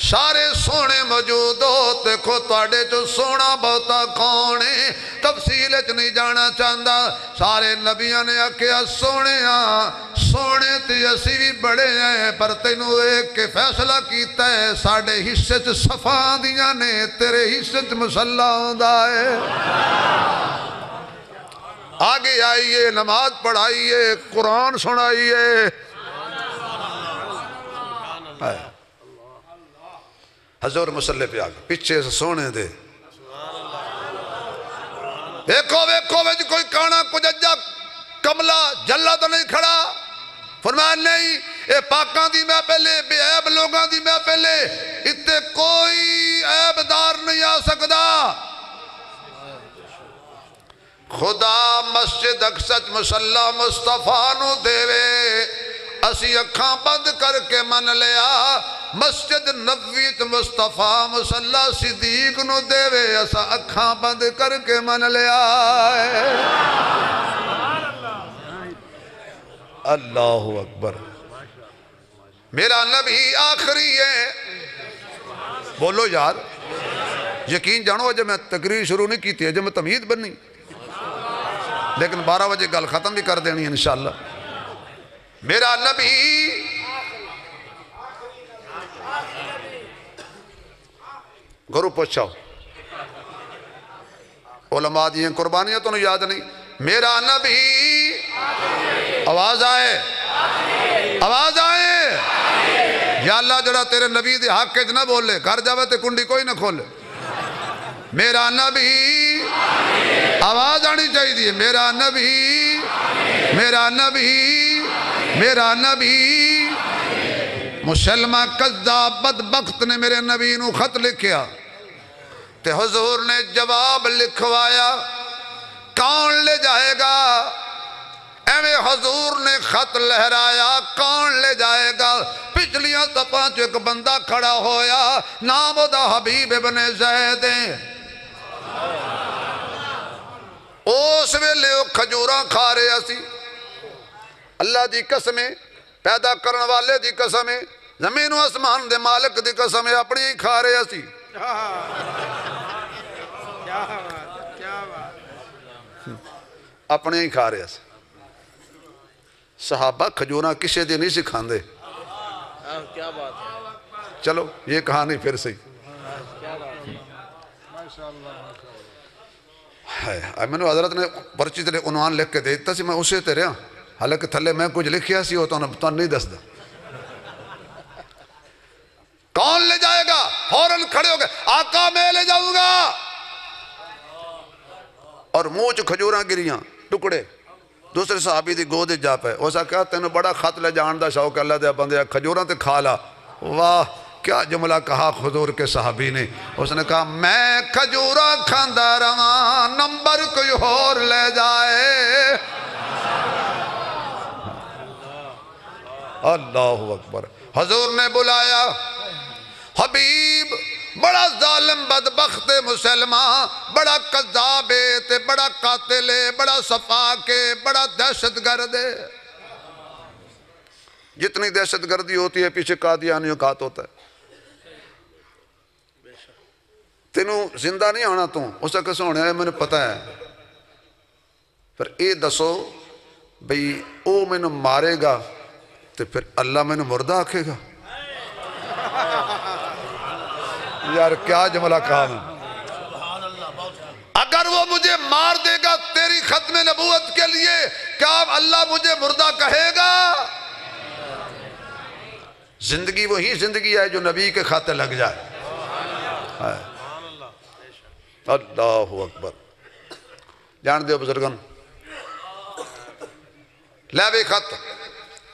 سارے سونے موجود ہو دیکھو توڑے جو سونا بہتا کونے تفصیل اچھ نہیں جانا چاہتا سارے نبیاں نے آکیا سونے تے اسی بھی بڑے ہیں پر تینوں ایک کے فیصلہ کیتا ہے ساڑھے حصے چ صفاں دیاں نے تیرے حصے چ مسلح ہوندہ ہے آگے آئیے نماز پڑھائیے قرآن سنائیے حضور مسلح پہ آگے پیچھے سے سونے دے ویکھو ویج کوئی کانا کججا کملا جلہ تو نہیں کھڑا فرمایا نہیں اے پاکاں دی میں پہلے بے عیب لوگاں دی میں پہلے اتے کوئی عیب دار نہیں آ سکدا خدا مسجد اکسچ مسلح مصطفیٰ نو دیوے اسی اکھاں بند کر کے من لیا مسجد نبوی تے مصطفیٰ مسلح صدیق نو دیوے اسا اکھاں بند کر کے من لیا اللہ اکبر میرا نبی آخری ہے بولو یار یقین جانو جب میں تقریر شروع نہیں کی تھی جب میں تمہید بننی لیکن 12 بجے گل ختم بھی کر دینی انشاءاللہ میرا نبی گرو پوچھاؤ علماء دی قربانیاں تو نہیں یاد نہیں میرا نبی آواز آئے آواز آئے یا اللہ جڑا تیرے نبی دے حق کے نہ بولے گھر جاوے تے کنڈی کوئی نہ کھولے میرا نبی آواز آنی چاہیے دی میرا نبی میرا نبی میرا نبی مسلمہ قذاب بدبخت نے میرے نبی نو خط لکھیا تے حضور نے جواب لکھوایا کون لے جائے گا ایویں حضور نے خط لہرایا کون لے جائے گا پچھلیاں تپاں جو ایک بندہ کھڑا ہویا نام دا حبیب ابن زید اس ویلے وہ کھجوراں کھا رہے اسی اللہ دی قسمیں پیدا کرن والے دی قسمیں زمین و اسمان دے مالک دی قسمیں اپنی ہی کھا رہے اسی اپنے ہی کھا رہے اسی صحابہ کھجوراں کسے دے نہیں سکھان دے
کیا بات ہے
چلو یہ کہانی پھر صحیح میں نے حضرت نے پرچی تیرے عنوان لکھ کے دیتا سی میں اسے تیرے ہاں حالانکہ تھلے میں کچھ لکھیا سی ہوتا تو نہیں دس دا کون لے جائے گا فوراً کھڑے ہو گئے آقا میں لے جاؤں گا اور منہ چ کھجوراں گریاں ٹکڑے دوسرے صحابی دی گود جا پہ اسا کہا تینوں بڑا خط لے جان دا شوق اللہ دے بندے کھجوراں تے کھا لا واہ کیا جملہ کہا حضور کے صحابی نے اس نے کہا میں کھجوراں کھاندا رواں نمبر کوئی اور لے جائے اللہ اکبر حضور نے بلایا حبیب بڑا ظالم بدبخت مسلمان بڑا قذاب تے بڑا قاتل بڑا صفاق بڑا دہشت گرد جتنی دہشت گردی ہوتی ہے پیچھے قادیانیوں کا ہاتھ ہوتا ہے تینوں زندہ نہیں آنا تو اسے کسے ہونے ہے میں نے پتہ ہے پھر اے دسو بھئی او میں نے مارے گا تو پھر اللہ میں نے مردہ آکھے گا یار کیا جملہ کہا میں اگر وہ مجھے مار دے گا تیری ختم نبوت کے لیے کیا اللہ مجھے مردہ کہے گا زندگی وہی زندگی ہے جو نبی کے خاتے لگ جائے اللہ اکبر جان دیو بزرگن لے بھی خط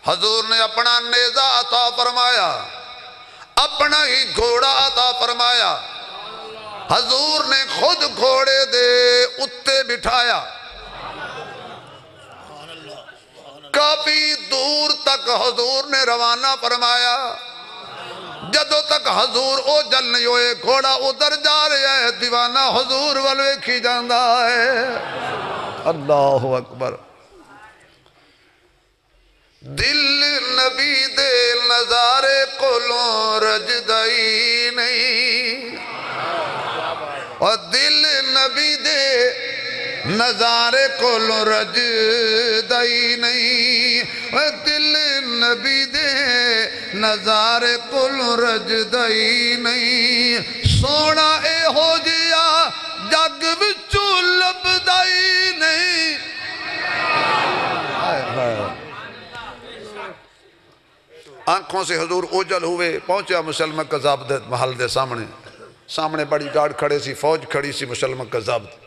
حضور نے اپنا نیزہ عطا فرمایا اپنا ہی گھوڑا عطا فرمایا حضور نے خود گھوڑے دے اتے بٹھایا کافی دور تک حضور نے روانہ فرمایا جدو تک حضور او جل نہیں ہوئے گھوڑا ادھر جا رہا ہے دیوانہ حضور والوے کھی جاندہ ہے اللہ اکبر دل نبی دے نظارے کولوں رجدائی نہیں اور دل نبی دے نظارے کولوں رجدائی نہیں اور دل نبی دے نظارے کولوں رجدائی نہیں سونا اے ہو جیا جگ بچوں لبدائی نہیں آنکھوں سے حضور اوجل ہوئے پہنچیا مسلمہ قذاب دے محل دے سامنے بڑی گاڑ کھڑے سی فوج کھڑی سی مسلمہ قذاب دے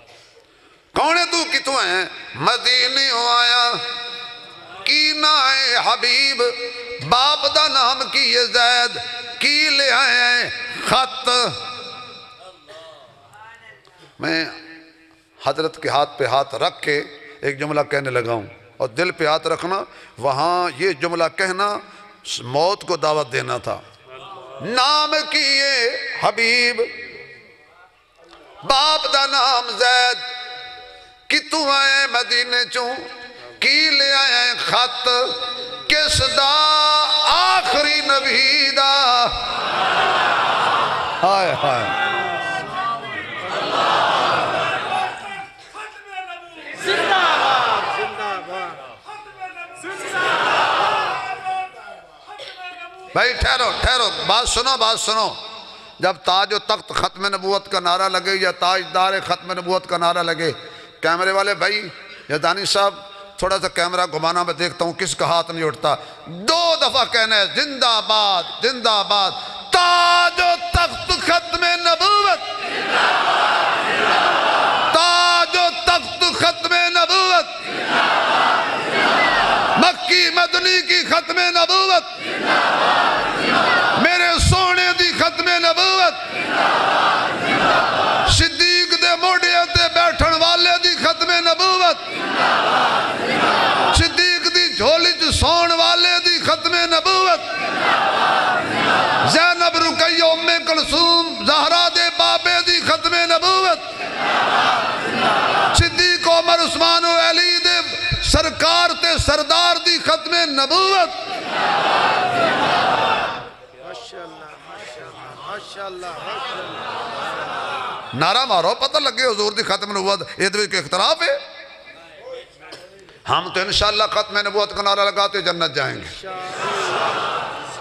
کونے تو کتوں ہیں مدینی ہو آیا کی نائے حبیب باپ دا نام کی یہ زید کی لے آئے ہیں خط میں حضرت کے ہاتھ پہ ہاتھ رکھ کے ایک جملہ کہنے لگا ہوں، اور دل پہ ہاتھ رکھنا، وہاں یہ جملہ کہنا موت کو دعوت دینا تھا۔ نام کیے حبیب باپ دا نام زید، کہ تو آئے مدینے چوں کی لے آئے خط، کس دا آخری نبی دا۔ ہائے ہائے بھائی ٹھہرو، بات سنو، جب تاج و تخت ختم نبوت کا نعرہ لگے یا تاجدار ختم نبوت کا نعرہ لگے، کیمرے والے بھائی یا دانی صاحب تھوڑا سا کیمرہ گھمانا، میں دیکھتا ہوں کس کا ہاتھ نہیں اٹھتا۔ 2 دفعہ کہنا ہے زندہ آباد، زندہ آباد، تاج و تخت ختم نبوت، تاج و تخت ختم نبوت، مکی مدنی کی ختم نبوت، میرے سونے دی ختم نبوت، صدیق دے موڑے تے بیٹھن والے دی ختم نبوت، صدیق دی جھولی چ سون والے دی ختم نبوت، زینب رقیہ ام کلثوم زہرا دے بابے دی ختم نبوت، صدیق عمر عثمان و علی دے سرکار تے سردار دی ختم نبوت۔ نعرہ مارو پتہ لگے حضور دی ختم نبوت، یہ دوی کے اختلاف ہے۔ ہم تو انشاءاللہ ختم نبوت کا نعرہ لگاتے جنت جائیں گے،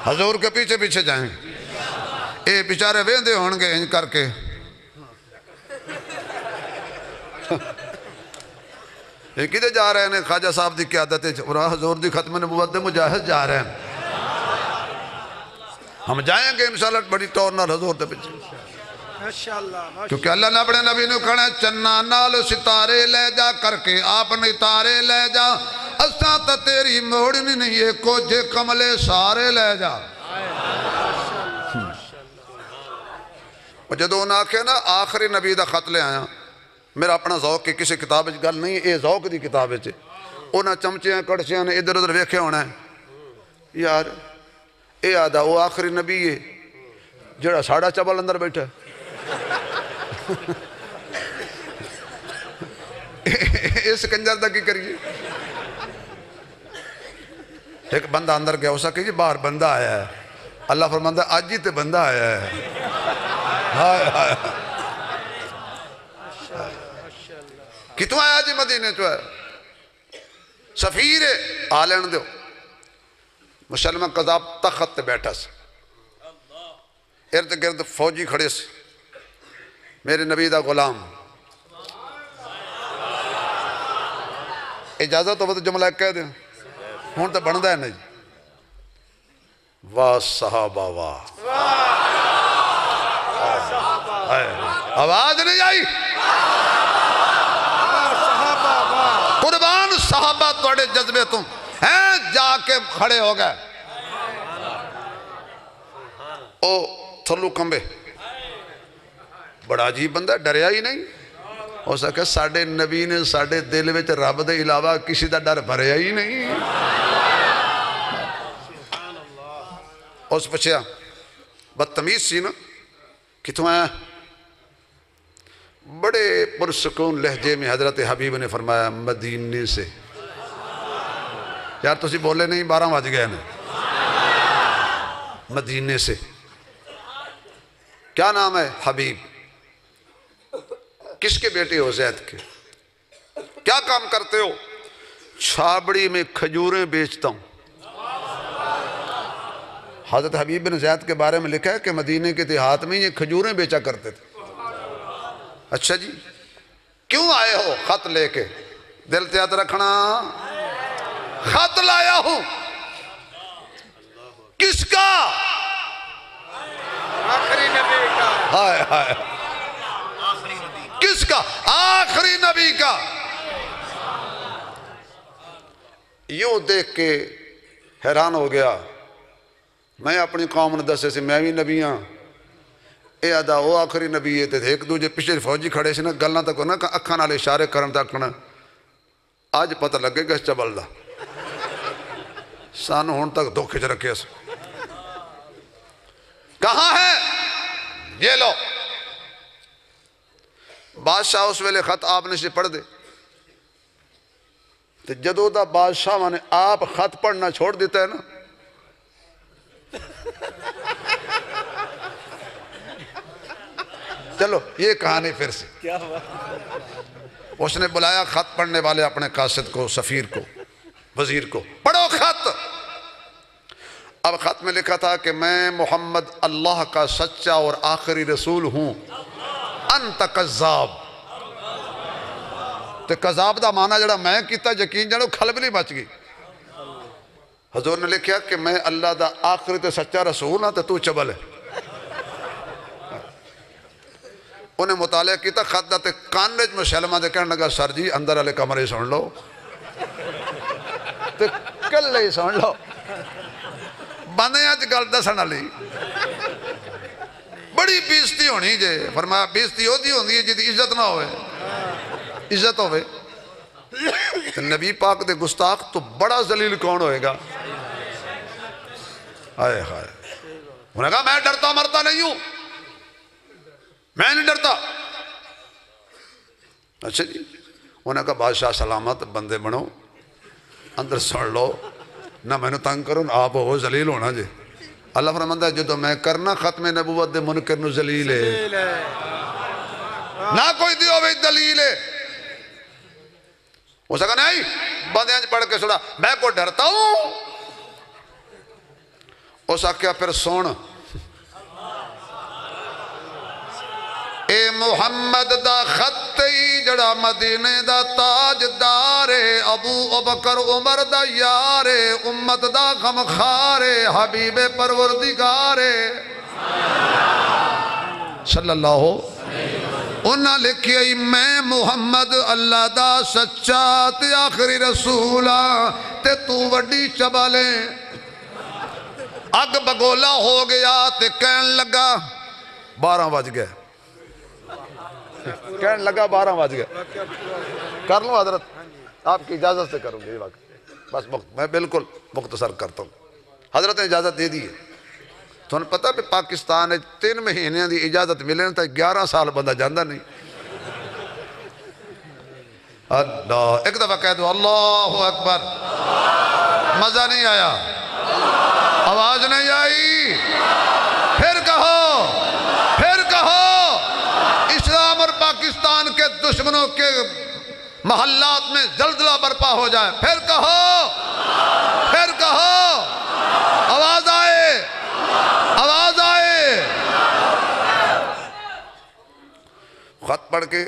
حضور کے پیچھے پیچھے جائیں گے۔ اے بیچارے ویندے ہونگے انج کر کے، یہ کدھے جا رہے ہیں؟ خواجہ صاحب دی قیادت ہے، حضور دی ختم نبوت دے مجاہد جا رہے ہیں۔ ہم جائیں گے انشاءاللہ بڑی ٹور نال حضور دے پیچھے، کیونکہ اللہ نے اپنے نبی نے کہنا ہے چننا نال ستارے لے جا کر کے آپ نے تارے لے جا، اساں تا تیری موڑنی نہیں ہے کوجے کملے سارے لے جا۔ اور جدو انہاں آکھے نا آخری نبی دا خط لے آیا، میرا اپنا ذوق کی کسی کتاب اچھ گل نہیں، اے ذوق دی کتاب اچھ انہاں چمچیاں کڑچیاں نے ادھر ادھر ویکھے ہونا ہے، یار اے آدھا وہ آخری نبی ہے جڑا ساڑھا چبل اندر بیٹھا ہے، اس کنجر دا کی کریے؟ ایک بندہ اندر گیا اسا کہ جی باہر بندہ آیا ہے، اللہ فرماندہ آج ہی تے بندہ آیا ہے۔ ہائے ہائے کتوں آیا جی مدینے چو ہے؟ سفیر آلین دیو مسلمہ قذاب تخت تے بیٹھا سے، ارد گرد فوجی کھڑے سے، میرے نبی دا غلام، اجازت ہو تو جملہ ایک کہہ دیں ہون تو بندہ ہے نہیں، واہ صحابہ واہ، آواز نہیں آئی، قربان صحابہ توڑے جذبے تم ہیں، جا کے کھڑے ہو گئے، او تھلو کمبے، بڑا عجیب بندہ ڈریا ہی نہیں، ہو سکے ساڑھے نبی نے ساڑھے دل وچ رب دے علاوہ کسی دا ڈر بھریا ہی نہیں۔ اس پچھیا بدتمیز سی نا، کتوں آیا؟ بڑے پرسکون لہجے میں حضرت حبیب نے فرمایا مدینے سے۔ یار تسی بولے نہیں 12 بج گئے نا، مدینے سے۔ کیا نام ہے؟ حبیب۔ کس کے بیٹے ہو؟ زید کے۔ کیا کام کرتے ہو؟ چھابڑی میں کھجوریں بیچتا ہوں۔ حضرت حبیب بن زید کے بارے میں لکھا ہے کہ مدینے کے دیہات میں یہ کھجوریں بیچا کرتے تھے۔ اچھا جی کیوں آئے ہو؟ خط لے کے، دل تے یاد رکھنا، خط لایا ہوں۔ کس کا؟
آخری نبی کا۔
ہائے ہائے کس کا؟ آخری نبی کا۔ یوں دیکھ کے حیران ہو گیا، میں اپنی قوم نے دسے سے میں بھی نبی ہاں، اے آدھا وہ آخری نبی ہے تے ایک دوجے پیچھے فوجی کھڑے سے نا گلنا تک نا اکھاں نال اشارے کرن تک نا آج پتہ لگے گا اس چبل دا سانو ہون تک دو کھچ رکھے اس کہاں ہے یہ لو بادشاہ اس ویلے خط آپ نے سے پڑھ دے تو جدو دا بادشاہ مانے آپ خط پڑھنا چھوڑ دیتا ہے نا چلو یہ کہانی پھر سے
کیا بات
اس نے بلایا خط پڑھنے والے اپنے قاصد کو سفیر کو وزیر کو پڑھو خط اب خط میں لکھا تھا کہ میں محمد اللہ کا سچا اور آخری رسول ہوں انت کذاب تے کذاب دا معنی جڑا میں کیتا یقین جانو کھلبلی بچ گئی حضور نے لکھیا کہ میں اللہ دا آخری تے سچا رسول ہاں تے تو چبل ہے انہیں مطالعہ کیتا خط دا تے کانج مسلمہ دے کہنے لگا سر جی اندر والے کمرے سن لو تے کلے ہی سن لو بندے آج گل دسن والی بڑی بیزتی ہونی جے فرمایا بیزتی ہوتی ہوندی ہے جدی عزت نہ ہوئے عزت ہوئے نبی پاک دے گستاخ تو بڑا ذلیل کون ہوئے گا آئے ہائے انہوں نے کہا میں ڈرتا مرتا نہیں ہوں میں نہیں ڈرتا اچھا جی انہوں نے کہا بادشاہ سلامت بندے بنو اندر سن لو نہ میں نے تنگ کروں آپ ہو ذلیل ہونا جی اللہ فرماتا ہے جدو میں کرنا ختم نبوت دے منکر نو ذلیل ہے نہ کوئی دیو بھی دلیل ہے وہ سکا نہیں بندے آج پڑھ کے سنا میں کو ڈرتا ہوں اس آکیا پھر سون اے محمد دا خطی جڑا مدینے دا تاج دارے ابو بکر عمر دا یارے امت دا غمخارے حبیب پروردگارے صلی اللہ انہاں لکھی میں محمد اللہ دا سچا تے آخری رسولہ تے تو وڈی چبالے اگ بگولا ہو گیا تے کہن لگا 12 بج گئے کہنے لگا 12 بج گئے کر لوں حضرت آپ کی اجازت سے کروں گے یہ وقت بس میں بالکل مختصر کرتا ہوں حضرت نے اجازت دے دی ہے تو انہیں پتا کہ پاکستان 3 مہینے دی اجازت ملے نا 11 سال بندہ جاندہ نہیں اللہ ایک دفعہ کہہ دو اللہ اکبر مزہ نہیں آیا آواز نہیں آئی پھر کہو اسلام اور پاکستان کے دشمنوں کے محلات میں زلزلہ برپا ہو جائے پھر کہو آواز آئے خط پڑھ کے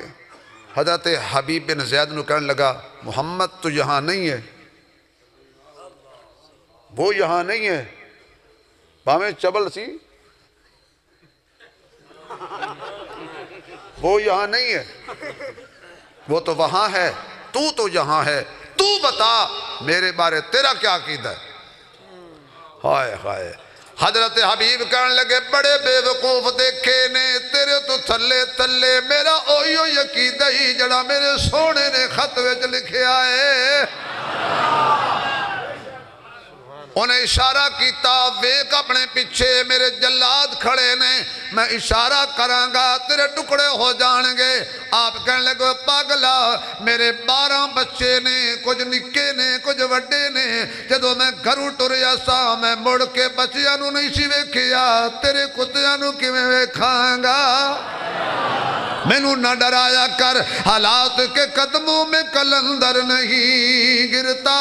حضرت حبیب بن زید نے کہنے لگا محمد تو یہاں نہیں ہے وہ یہاں نہیں ہے باہمیں چبل سی وہ یہاں نہیں ہے وہ تو وہاں ہے تو یہاں ہے تو بتا میرے بارے تیرا کیا عقیدہ ہے ہائے ہائے حضرت حبیب کہنے لگے بڑے بے وقوف دیکھے نے تیرے تو تھلے میرا اوہیو عقیدہ ہی جڑا میرے سونے نے خط وچ لکھے آئے انہیں اشارہ کیتا ویک اپنے پیچھے میرے جلاد کھڑے نے میں اشارہ کرانگا تیرے ٹکڑے ہو جانگے آپ کہنے لگے پاگلا میرے 12 بچے نے کچھ نکے نے کچھ وڈے نے جدو میں گھروں ٹریا سا میں مڑ کے بچیانو نہیں سی ویکھیا تیرے کتیانو کی میں ویکھانگا مینوں نہ ڈرایا کر حالات کے قدموں میں کلندر نہیں گرتا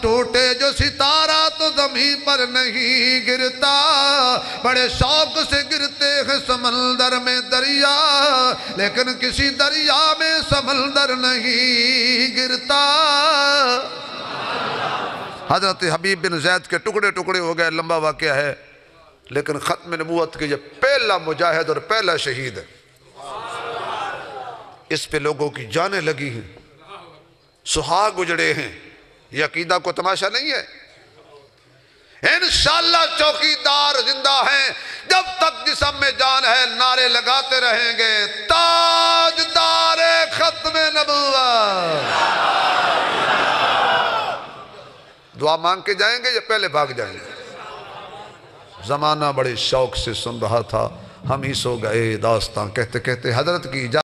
ٹوٹے جو ستارہ تو زمین پر نہیں گرتا بڑے شوق سے گرتے ہیں سمندر میں دریا لیکن کسی دریا میں سمندر نہیں گرتا حضرت حبیب بن زید کے ٹکڑے ٹکڑے ہو گئے لمبا واقعہ ہے لیکن ختم نبوت کے یہ پہلا مجاہد اور پہلا شہید ہے اس پہ لوگوں کی جانیں لگی ہیں سہاگ اجڑے ہیں یہ عقیدہ کو تماشا نہیں ہے انشاءاللہ چوکیدار زندہ ہیں، جب تک جسم میں جان ہے نعرے لگاتے رہیں گے، تاجدار ختم نبوت۔ دعا مانگ کے جائیں گے یا پہلے بھاگ جائیں گے؟ زمانہ بڑے شوق سے سن رہا تھا، ہم ہی سو گئے داستان کہتے کہتے حضرت کی اجازت